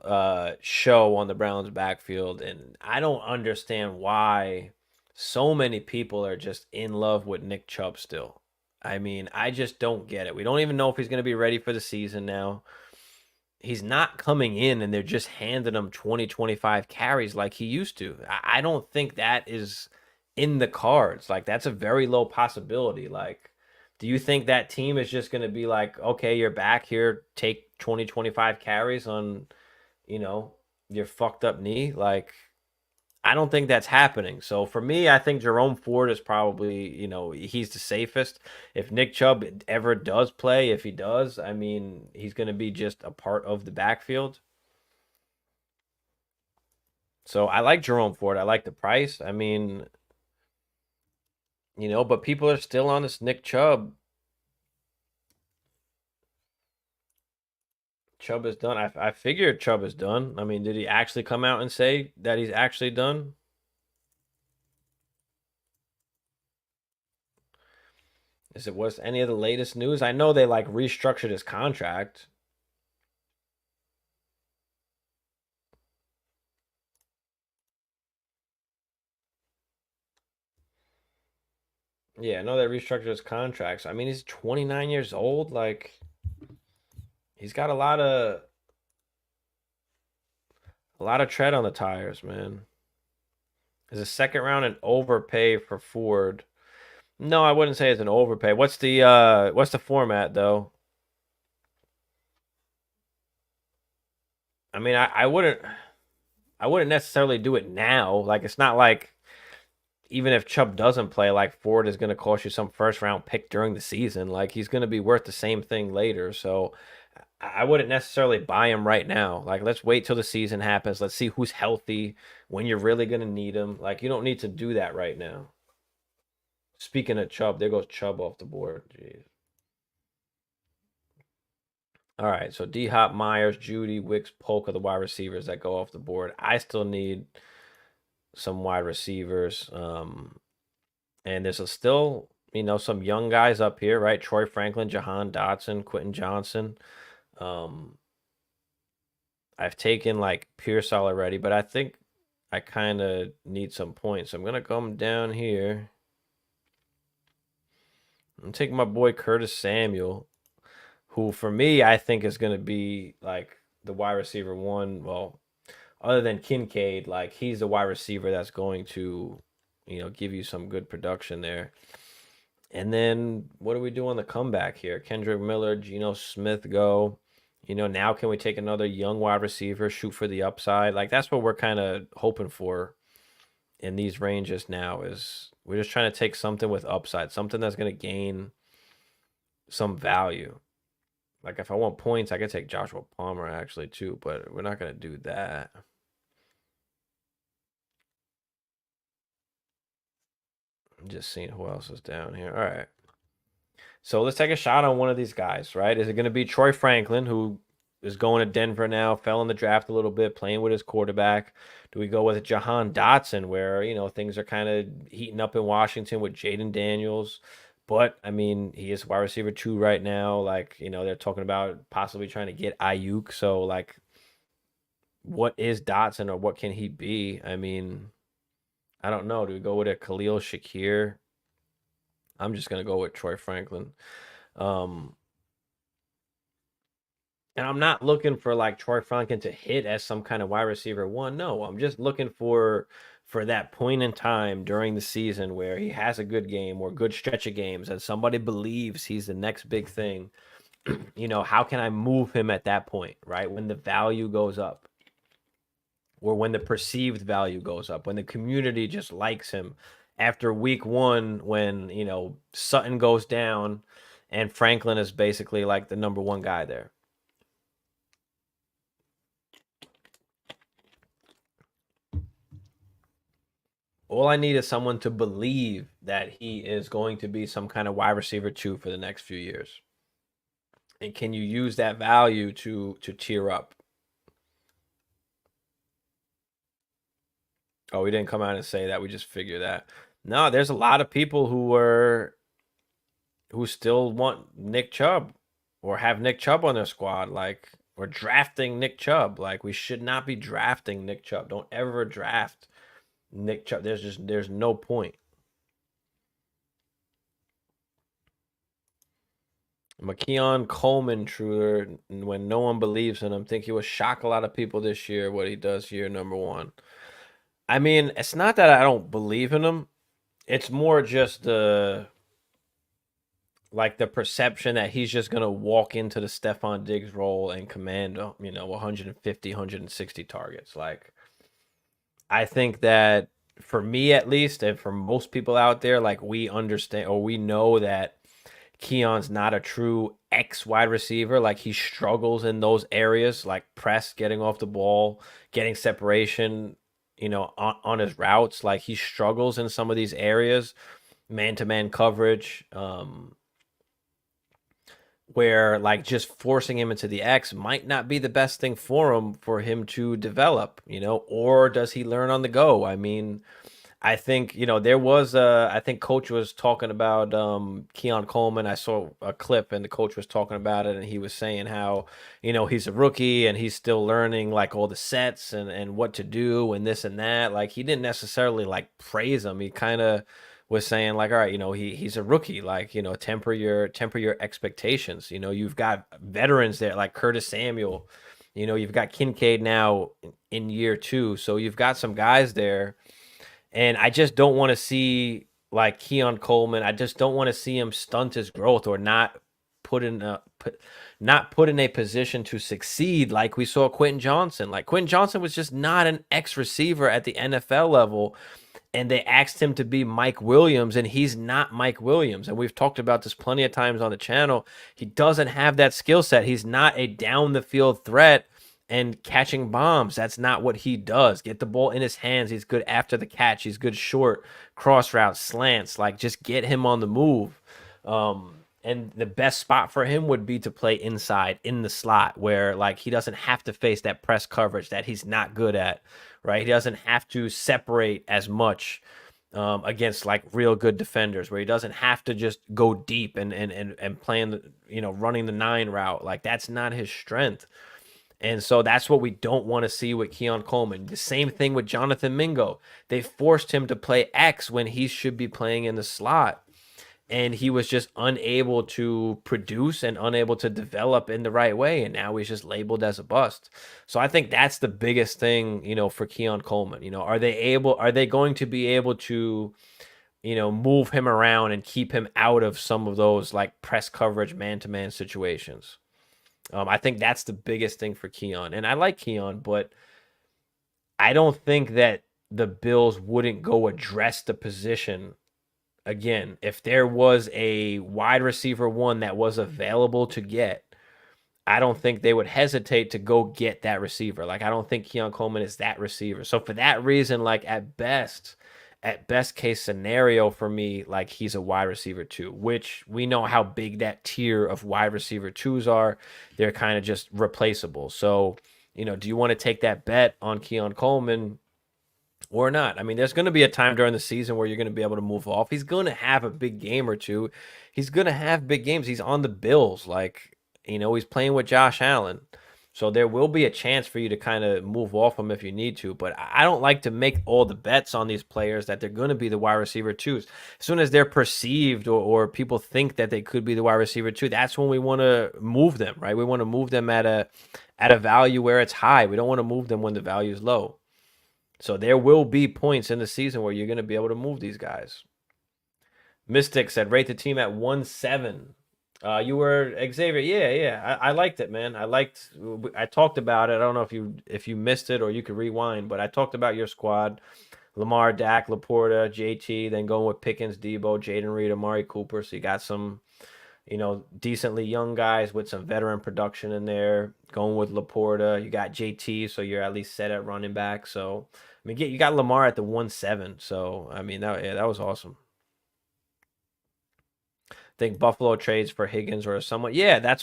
show on the Browns backfield, and I don't understand why so many people are just in love with Nick Chubb still. I mean, I just don't get it. We don't even know if he's going to be ready for the season now. He's not coming in and they're just handing him 20, 25 carries like he used to. I don't think that is in the cards. Like, that's a very low possibility. Like, do you think that team is just going to be like, okay, you're back here, take 20, 25 carries on, your fucked up knee? Like, I don't think that's happening. So for me, I think Jerome Ford is probably, he's the safest. If Nick Chubb ever does play, if he does, I mean, he's going to be just a part of the backfield. So I like Jerome Ford. I like the price. I mean, but people are still on this Nick Chubb. Chubb is done. I figured Chubb is done. I mean, did he actually come out and say that he's actually done? Was any of the latest news? I know they like restructured his contract. Yeah, I know they restructured his contracts. I mean, he's 29 years old. Like, he's got a lot of. A lot of tread on the tires, man. Is a second round an overpay for Ford? No, I wouldn't say it's an overpay. What's the format though? I mean, I wouldn't necessarily do it now. Like it's not like even if Chubb doesn't play, like Ford is going to cost you some first round pick during the season. Like he's going to be worth the same thing later. So I wouldn't necessarily buy him right now. Like let's wait till the season happens. Let's see who's healthy when you're really going to need him. Like you don't need to do that right now. Speaking of Chubb, there goes Chubb off the board. Jeez. All right, so D Hop, Myers, Judy, Wicks, Polk are the wide receivers that go off the board. I still need some wide receivers. And there's still, some young guys up here, right? Troy Franklin, Jahan Dotson, Quentin Johnson. I've taken like Pearsall already, but I think I kind of need some points. So I'm going to come down here. I'm taking my boy Curtis Samuel, who for me, I think is going to be like the wide receiver one. Well, other than Kincaid, like he's the wide receiver that's going to, give you some good production there. And then what do we do on the comeback here? Kendrick Miller, Geno Smith go. Now can we take another young wide receiver, shoot for the upside? Like that's what we're kind of hoping for in these ranges now is we're just trying to take something with upside, something that's going to gain some value. Like if I want points, I could take Joshua Palmer actually too, but we're not going to do that. I'm just seeing who else is down here. All right. So let's take a shot on one of these guys, right? Is it going to be Troy Franklin, who is going to Denver now, fell in the draft a little bit, playing with his quarterback? Do we go with Jahan Dotson, where, things are kind of heating up in Washington with Jaden Daniels? But, I mean, he is wide receiver 2 right now. Like, they're talking about possibly trying to get Ayuk. So, like, what is Dotson or what can he be? I mean, I don't know. Do we go with a Khalil Shakir? I'm just going to go with Troy Franklin. And I'm not looking for like Troy Franklin to hit as some kind of wide receiver one. No, I'm just looking for that point in time during the season where he has a good game or good stretch of games and somebody believes he's the next big thing. How can I move him at that point, right? When the value goes up or when the perceived value goes up, when the community just likes him after week 1, when, Sutton goes down and Franklin is basically like the number 1 guy there. All I need is someone to believe that he is going to be some kind of wide receiver 2 for the next few years. And can you use that value to tier up? Oh, we didn't come out and say that. We just figured that. No, there's a lot of people who still want Nick Chubb or have Nick Chubb on their squad, like, or drafting Nick Chubb. Like, we should not be drafting Nick Chubb. Don't ever draft Nick Chubb. There's no point. McKeon Coleman, Truder, when no one believes in him, I think he will shock a lot of people this year, what he does here, number 1. I mean, it's not that I don't believe in him. It's more just the perception that he's just going to walk into the Stephon Diggs role and command, 150, 160 targets. Like, I think that for me at least, and for most people out there, like we understand or we know that Keon's not a true X wide receiver. Like he struggles in those areas, like press, getting off the ball, getting separation, on his routes. Like he struggles in some of these areas, man-to-man coverage, where like just forcing him into the X might not be the best thing for him to develop, or does he learn on the go? I mean, I think, there was I think coach was talking about Keon Coleman. I saw a clip and the coach was talking about it and he was saying how, he's a rookie and he's still learning like all the sets and what to do and this and that. Like he didn't necessarily like praise him. He kind of was saying like, all right, he's a rookie, like, temper your expectations. You've got veterans there like Curtis Samuel, you've got Kincaid now in year 2. So you've got some guys there, and I just don't want to see like Keon Coleman. I just don't want to see him stunt his growth or not put in a position to succeed like we saw Quentin Johnson. Like Quentin Johnson was just not an X receiver at the NFL level, and they asked him to be Mike Williams, and he's not Mike Williams. And we've talked about this plenty of times on the channel. He doesn't have that skill set. He's not a down the field threat and catching bombs. That's not what he does. Get the ball in his hands. He's good after the catch. He's good short cross routes, slants. Like, just get him on the move. And the best spot for him would be to play inside in the slot, where like he doesn't have to face that press coverage that he's not good at, right? He doesn't have to separate as much against like real good defenders, where he doesn't have to just go deep and playing the, running the 9 route. Like, that's not his strength. And so that's what we don't want to see with Keon Coleman. The same thing with Jonathan Mingo. They forced him to play X when he should be playing in the slot. And he was just unable to produce and unable to develop in the right way. And now he's just labeled as a bust. So I think that's the biggest thing, for Keon Coleman. Are they going to be able to, move him around and keep him out of some of those like press coverage, man-to-man situations? I think that's the biggest thing for Keon. And I like Keon, but I don't think that the Bills wouldn't go address the position. Again, if there was a wide receiver 1 that was available to get, I don't think they would hesitate to go get that receiver. Like, I don't think Keon Coleman is that receiver. So for that reason, like at best case scenario for me, like he's a wide receiver 2, which we know how big that tier of wide receiver 2s are. They're kind of just replaceable. So, do you want to take that bet on Keon Coleman or not? I mean, there's going to be a time during the season where you're going to be able to move off. He's going to have a big game or two. He's going to have big games. He's on the Bills. Like, he's playing with Josh Allen. So there will be a chance for you to kind of move off him if you need to. But I don't like to make all the bets on these players that they're going to be the wide receiver 2s. As soon as they're perceived or people think that they could be the wide receiver 2, that's when we want to move them, right? We want to move them at a value where it's high. We don't want to move them when the value is low. So there will be points in the season where you're going to be able to move these guys. Mystic said, rate the team at 1-7. You were Xavier. Yeah. I liked it, man. I talked about it. I don't know if you missed it or you could rewind, but I talked about your squad. Lamar, Dak, Laporta, JT, then going with Pickens, Debo, Jaden Reed, Amari Cooper. So you got some, decently young guys with some veteran production in there. Going with Laporta. You got JT, so you're at least set at running back. So, I mean, you got Lamar at the 1-7. So, I mean, that was awesome. Think Buffalo trades for Higgins or someone. Yeah, that's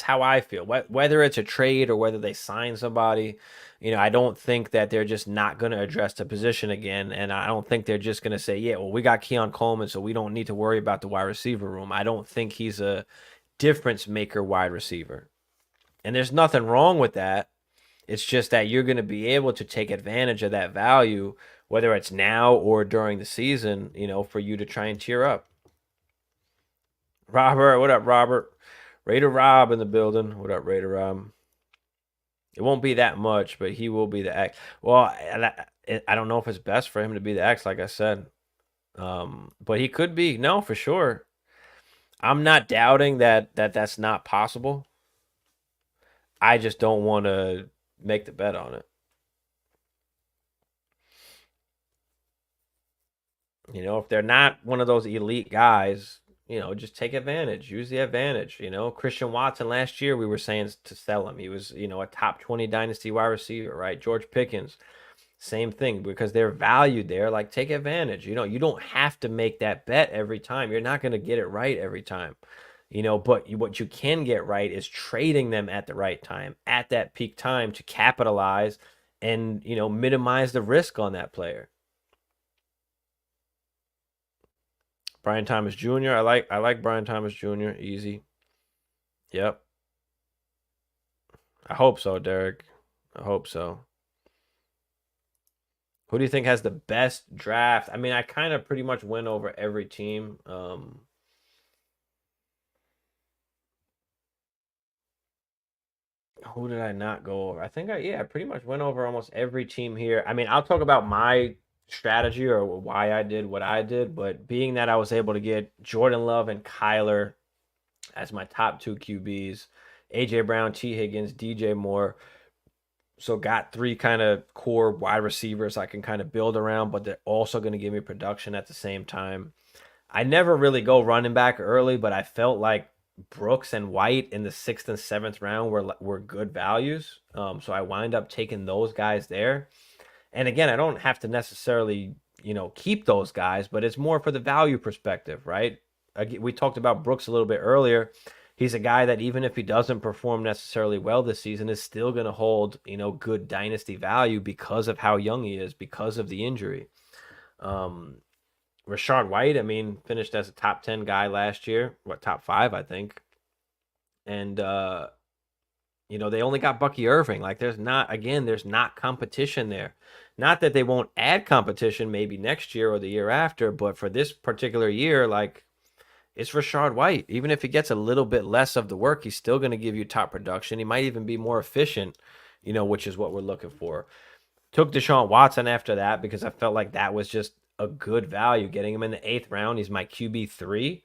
how I feel. Whether it's a trade or whether they sign somebody, I don't think that they're just not going to address the position again, and I don't think they're just going to say, yeah, well, we got Keon Coleman, so we don't need to worry about the wide receiver room. I don't think he's a difference maker wide receiver, and there's nothing wrong with that. It's just that you're going to be able to take advantage of that value, whether it's now or during the season, for you to try and tear up. Robert, what up, Robert? Raider Rob in the building. What up, Raider Rob? It won't be that much, but he will be the X. Well, I don't know if it's best for him to be the X, like I said. But he could be. No, for sure. I'm not doubting that that's not possible. I just don't want to make the bet on it. If they're not one of those elite guys, just take advantage. Use the advantage. Christian Watson last year, we were saying to sell him. He was, a top 20 dynasty wide receiver, right? George Pickens, same thing, because they're valued there. Like, take advantage. You don't have to make that bet every time. You're not going to get it right every time. But what you can get right is trading them at the right time, at that peak time, to capitalize and, minimize the risk on that player. Brian Thomas Jr. I like Brian Thomas Jr. Easy. Yep. I hope so, Derek. I hope so. Who do you think has the best draft? I mean, I kind of pretty much went over every team. Who did I not go over? I think I pretty much went over almost every team here. I mean, I'll talk about my strategy or why I did what I did, but being that I was able to get Jordan Love and Kyler as my top two QBs, AJ Brown, T. Higgins, DJ Moore. So got three kind of core wide receivers I can kind of build around, but they're also going to give me production at the same time. I never really go running back early, but I felt like Brooks and White in the 6th and 7th round were good values. So I wind up taking those guys there. And again, I don't have to necessarily, keep those guys, but it's more for the value perspective, right? We talked about Brooks a little bit earlier. He's a guy that even if he doesn't perform necessarily well this season, is still going to hold, good dynasty value because of how young he is, because of the injury. Rashard White, I mean, finished as a top 10 guy last year, top 5, I think. And, they only got Bucky Irving. Like, there's not competition there. Not that they won't add competition maybe next year or the year after, but for this particular year, like, it's Rashard White. Even if he gets a little bit less of the work, he's still going to give you top production. He might even be more efficient, which is what we're looking for. Took Deshaun Watson after that because I felt like that was just a good value. Getting him in the 8th round, he's my QB3.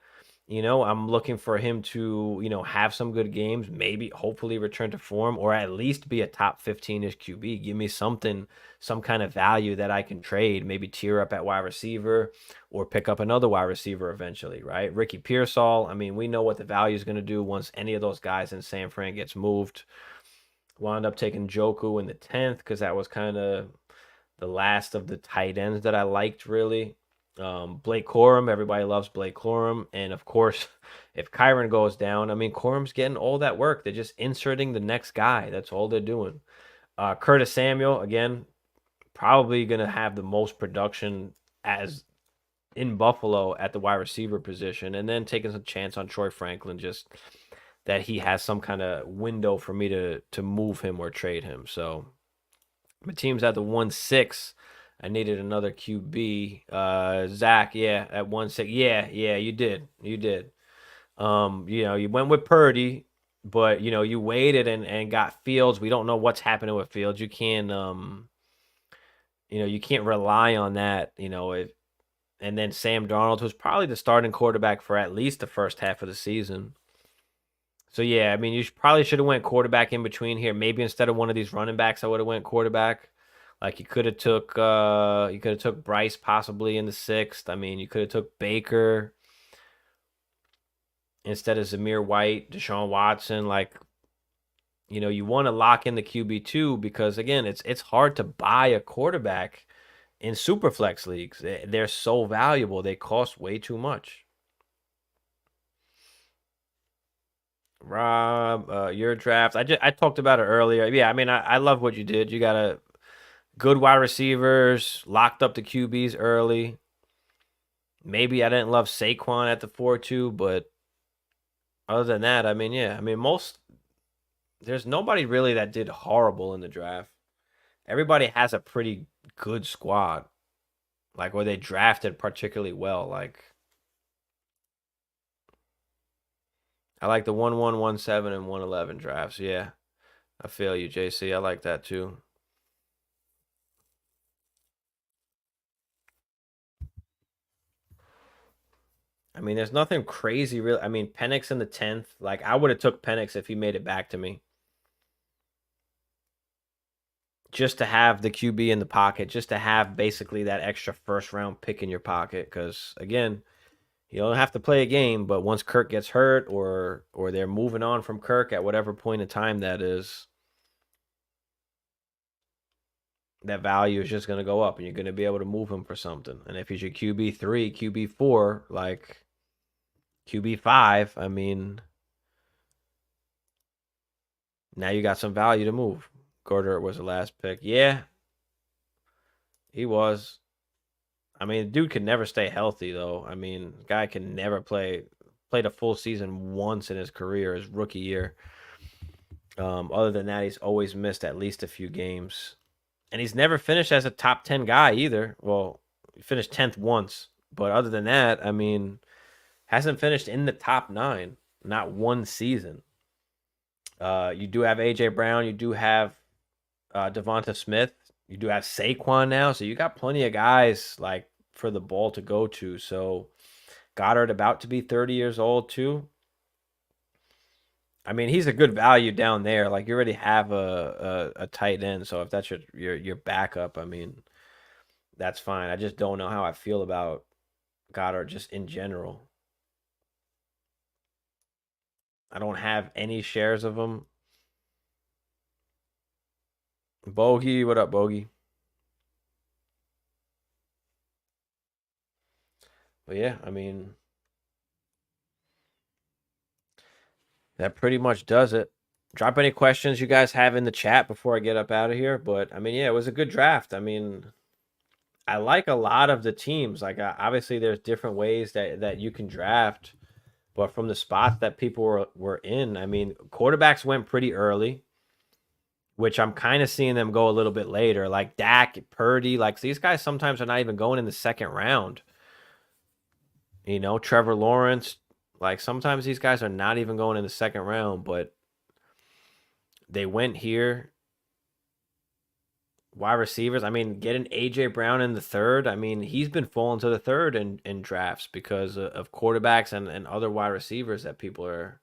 I'm looking for him to, have some good games, maybe hopefully return to form, or at least be a top 15-ish QB. Give me something, some kind of value that I can trade, maybe tier up at wide receiver or pick up another wide receiver eventually, right? Ricky Pearsall, I mean, we know what the value is going to do once any of those guys in San Fran gets moved. Wound up taking Joku in the 10th because that was kind of the last of the tight ends that I liked, really. Blake Corum, everybody loves Blake Corum. And of course, if Kyron goes down, I mean, Corum's getting all that work. They're just inserting the next guy. That's all they're doing. Curtis Samuel, again, probably going to have the most production as in Buffalo at the wide receiver position. And then taking some chance on Troy Franklin, just that he has some kind of window for me to move him or trade him. So my team's at the 1-6. I needed another QB. Zach, yeah, at 1-6. Yeah, you did. You did. You went with Purdy, but you waited and got Fields. We don't know what's happening with Fields. You can't you can't rely on that, and then Sam Darnold, who's probably the starting quarterback for at least the first half of the season. So yeah, I mean, you probably should have went quarterback in between here. Maybe instead of one of these running backs, I would have went quarterback. Like you could have took Bryce possibly in the 6th. I mean, you could have took Baker instead of Zamir White, Deshaun Watson. Like, you want to lock in the QB2 because again, it's hard to buy a quarterback in Superflex leagues. They're so valuable. They cost way too much. Rob, your draft. I talked about it earlier. Yeah, I mean, I love what you did. You got a good wide receivers, locked up the QBs early. Maybe I didn't love Saquon at the 4-2, but other than that, I mean, yeah. I mean, there's nobody really that did horrible in the draft. Everybody has a pretty good squad. Like, where they drafted particularly well. Like, I like the 1-1, 1-7, and 1-11 drafts. Yeah. I feel you, JC. I like that too. I mean, there's nothing crazy real. I mean, Penix in the 10th. Like, I would have took Penix if he made it back to me. Just to have the QB in the pocket, just to have basically that extra first round pick in your pocket. Because again, you don't have to play a game, but once Kirk gets hurt or they're moving on from Kirk at whatever point in time that is, that value is just going to go up and you're going to be able to move him for something. And if he's your QB3, QB4, like QB5, I mean, now you got some value to move. Gorder was the last pick. Yeah, he was. I mean, dude could never stay healthy, though. I mean, guy can never played a full season once in his career, his rookie year. Other than that, he's always missed at least a few games. And he's never finished as a top 10 guy either. Well, he finished 10th once. But other than that, I mean, hasn't finished in the top 9. Not one season. You do have AJ Brown. You do have Devonta Smith. You do have Saquon now. So you got plenty of guys like for the ball to go to. So Goddard about to be 30 years old too. I mean, he's a good value down there. Like you already have a tight end. So if that's your backup, I mean, that's fine. I just don't know how I feel about Goddard just in general. I don't have any shares of him. Bogey, what up, Bogey? But yeah, I mean, that pretty much does it. Drop any questions you guys have in the chat before I get up out of here. But I mean, yeah, it was a good draft. I mean, I like a lot of the teams. Like, obviously, there's different ways that you can draft, but from the spots that people were in, I mean, quarterbacks went pretty early, which I'm kind of seeing them go a little bit later. Like Dak, Purdy, like these guys sometimes are not even going in the second round. You know, Trevor Lawrence, like sometimes these guys are not even going in the second round, but they went here. Wide receivers, I mean, getting AJ Brown in the third, I mean, he's been falling to the third in drafts because of quarterbacks and other wide receivers that people are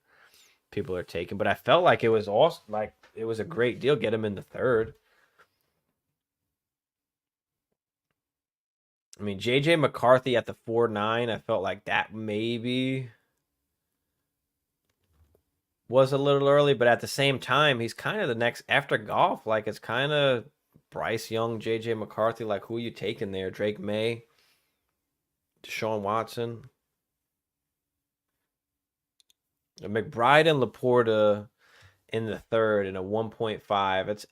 taking. But I felt like it was awesome, like it was a great deal. Get him in the third. I mean, JJ McCarthy at the 4-9, I felt like that maybe was a little early, but at the same time, he's kind of the next after golf. Like it's kind of Bryce Young, JJ McCarthy. Like who are you taking there? Drake May, Deshaun Watson, McBride, and Laporta in the third in a 1.5.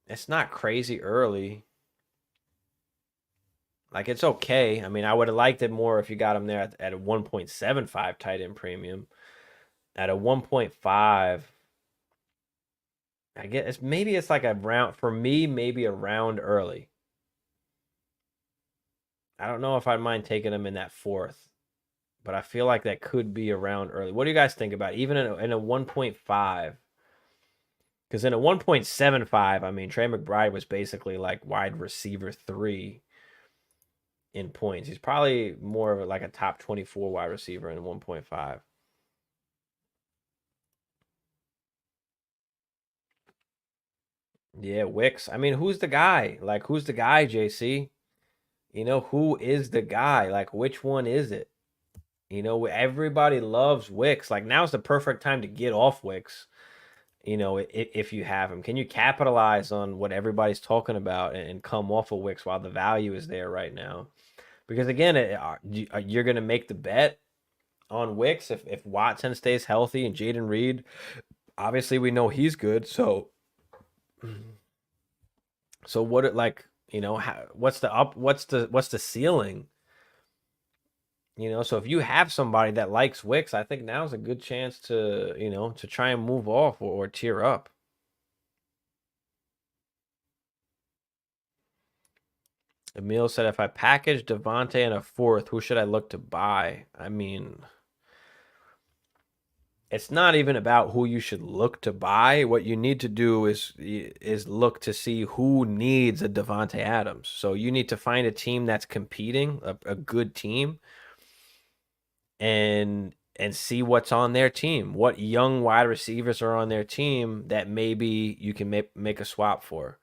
It's not crazy early. Like it's okay. I mean, I would have liked it more if you got him there at a 1.75 tight end premium. At a 1.5, I guess maybe it's like a round for me, maybe a round early. I don't know if I'd mind taking him in that fourth, but I feel like that could be a round early. What do you guys think about even in a 1.5? Because in a 1.75, I mean, Trey McBride was basically like wide receiver 3 in points. He's probably more of like a top 24 wide receiver in 1.5. Yeah, Wicks. I mean, who's the guy? Like, who's the guy, JC? You know, who is the guy? Like, which one is it? You know, everybody loves Wicks. Like, now's the perfect time to get off Wicks, you know, if you have him. Can you capitalize on what everybody's talking about and come off of Wicks while the value is there right now? Because, again, you're going to make the bet on Wicks if Watson stays healthy and Jaden Reed. Obviously, we know he's good. So what it like, you know, what's the ceiling? You know, so if you have somebody that likes Wicks, I think now's a good chance to, you know, to try and move off or tear up. Emil said, if I package Devontae in a fourth, who should I look to buy? I mean, it's not even about who you should look to buy. What you need to do is look to see who needs a Devontae Adams. So you need to find a team that's competing, a good team, and see what's on their team. What young wide receivers are on their team that maybe you can make a swap for.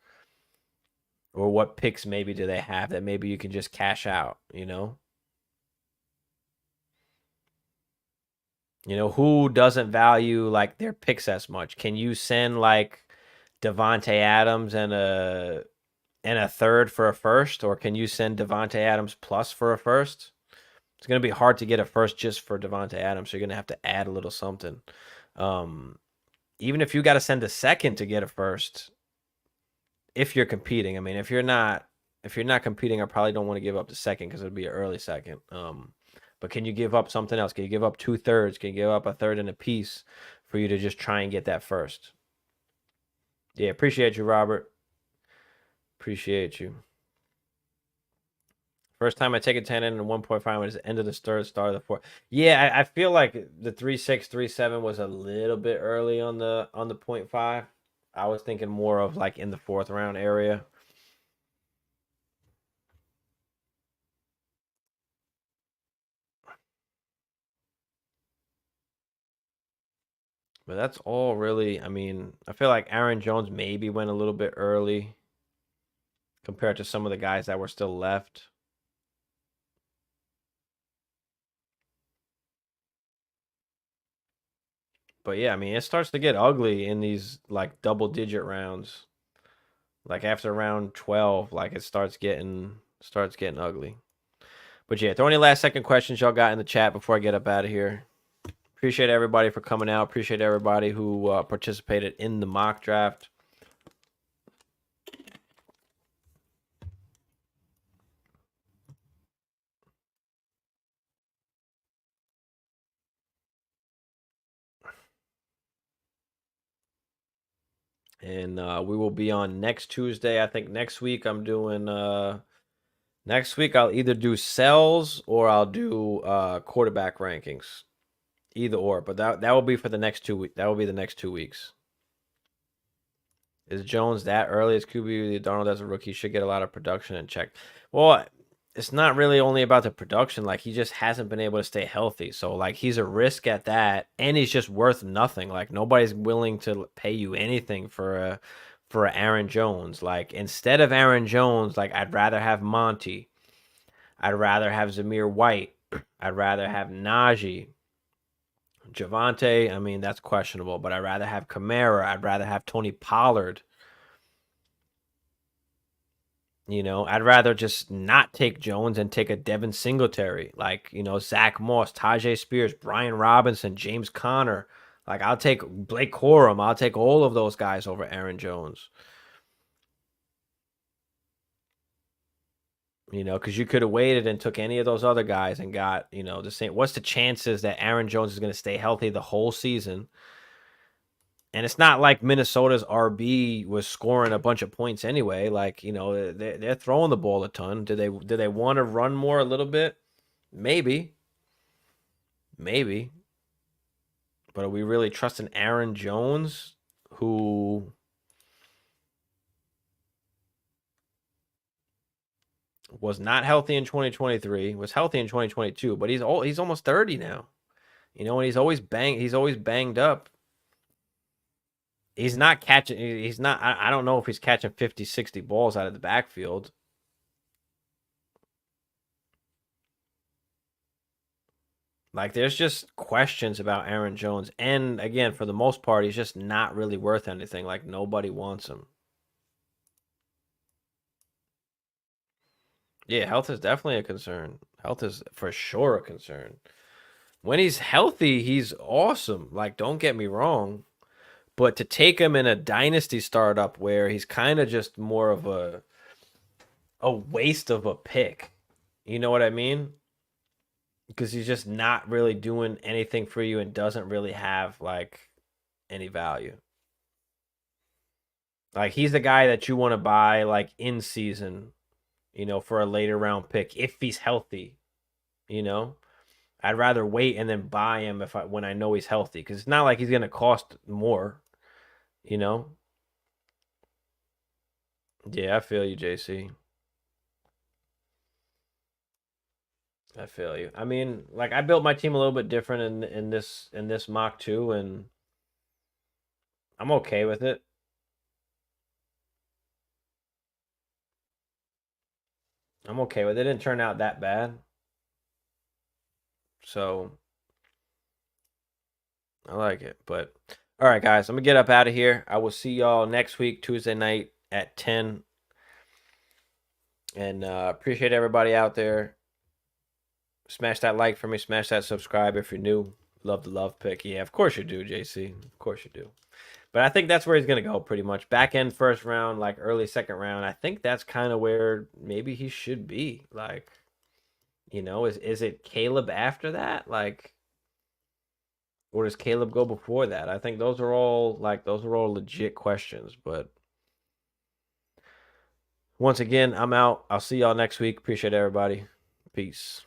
Or what picks maybe do they have that maybe you can just cash out, you know? You know, who doesn't value like their picks as much? Can you send like Devontae Adams and a third for a first, or can you send Devontae Adams plus for a first? It's gonna be hard to get a first just for Devontae Adams, so you're gonna have to add a little something. Even if you got to send a second to get a first, if you're competing. I mean, if you're not competing, I probably don't want to give up the second because it'll be an early second. But can you give up something else? Can you give up 2/3? Can you give up a third and a piece for you to just try and get that first? Yeah, appreciate you, Robert. Appreciate you. First time I take a 10 in and 1.5 is the end of the third, start of the fourth. Yeah, I feel like the 3.6, 3.7 was a little bit early on the 0.5. I was thinking more of like in the fourth round area. But that's all really. I mean, I feel like Aaron Jones maybe went a little bit early compared to some of the guys that were still left. But yeah, I mean, it starts to get ugly in these like double digit rounds. Like after round 12, like it starts getting ugly. But yeah, throw any last second questions y'all got in the chat before I get up out of here. Appreciate everybody for coming out. Appreciate everybody who participated in the mock draft. And we will be on next Tuesday. I think next week I'm doing next week I'll either do sells or I'll do quarterback rankings. Either or, but that will be for the next 2 weeks. That will be the next 2 weeks. Is Jones that early as QB? Darnold as a rookie should get a lot of production and check. Well, it's not really only about the production. Like he just hasn't been able to stay healthy. So like he's a risk at that, and he's just worth nothing. Like nobody's willing to pay you anything for Aaron Jones. Like instead of Aaron Jones, like I'd rather have Monty. I'd rather have Zamir White. I'd rather have Najee. Javante, I mean, that's questionable, but I'd rather have Kamara. I'd rather have Tony Pollard. You know, I'd rather just not take Jones and take a Devin Singletary, like, you know, Zach Moss, Tajay Spears, Brian Robinson, James Conner. Like, I'll take Blake Corum. I'll take all of those guys over Aaron Jones. You know, because you could have waited and took any of those other guys and got, you know, the same. What's the chances that Aaron Jones is going to stay healthy the whole season? And it's not like Minnesota's RB was scoring a bunch of points anyway. Like, you know, they're throwing the ball a ton. Do they want to run more a little bit? Maybe. Maybe. But are we really trusting Aaron Jones, who was not healthy in 2023, was healthy in 2022, but he's almost 30 now. You know, and he's always banged up. He's not catching. He's not. I don't know if he's catching 50, 60 balls out of the backfield. Like, there's just questions about Aaron Jones. And again, for the most part, he's just not really worth anything. Like, nobody wants him. Yeah, health is definitely a concern. Health is for sure a concern. When he's healthy, he's awesome. Like, don't get me wrong. But to take him in a dynasty startup where he's kind of just more of a waste of a pick. You know what I mean? Because he's just not really doing anything for you and doesn't really have like any value. Like he's the guy that you want to buy like in season, you know, for a later round pick if he's healthy, you know. I'd rather wait and then buy him when I know he's healthy because it's not like he's gonna cost more, you know. Yeah, I feel you, JC. I feel you. I mean, like I built my team a little bit different in this mock too, and I'm okay with it. I'm okay with it. It didn't turn out that bad. So I like it. But all right, guys, I'm gonna get up out of here. I will see y'all next week, Tuesday night at 10. And appreciate everybody out there. Smash that like for me, smash that subscribe if you're new. Love the love pick. Yeah, of course you do, JC. Of course you do. But I think that's where he's gonna go pretty much. Back end first round, like early second round. I think that's kind of where maybe he should be. Like, you know, is it Caleb after that? Like, or does Caleb go before that? I think those are all legit questions, but Once again, I'm out. I'll see y'all next week. Appreciate everybody. Peace.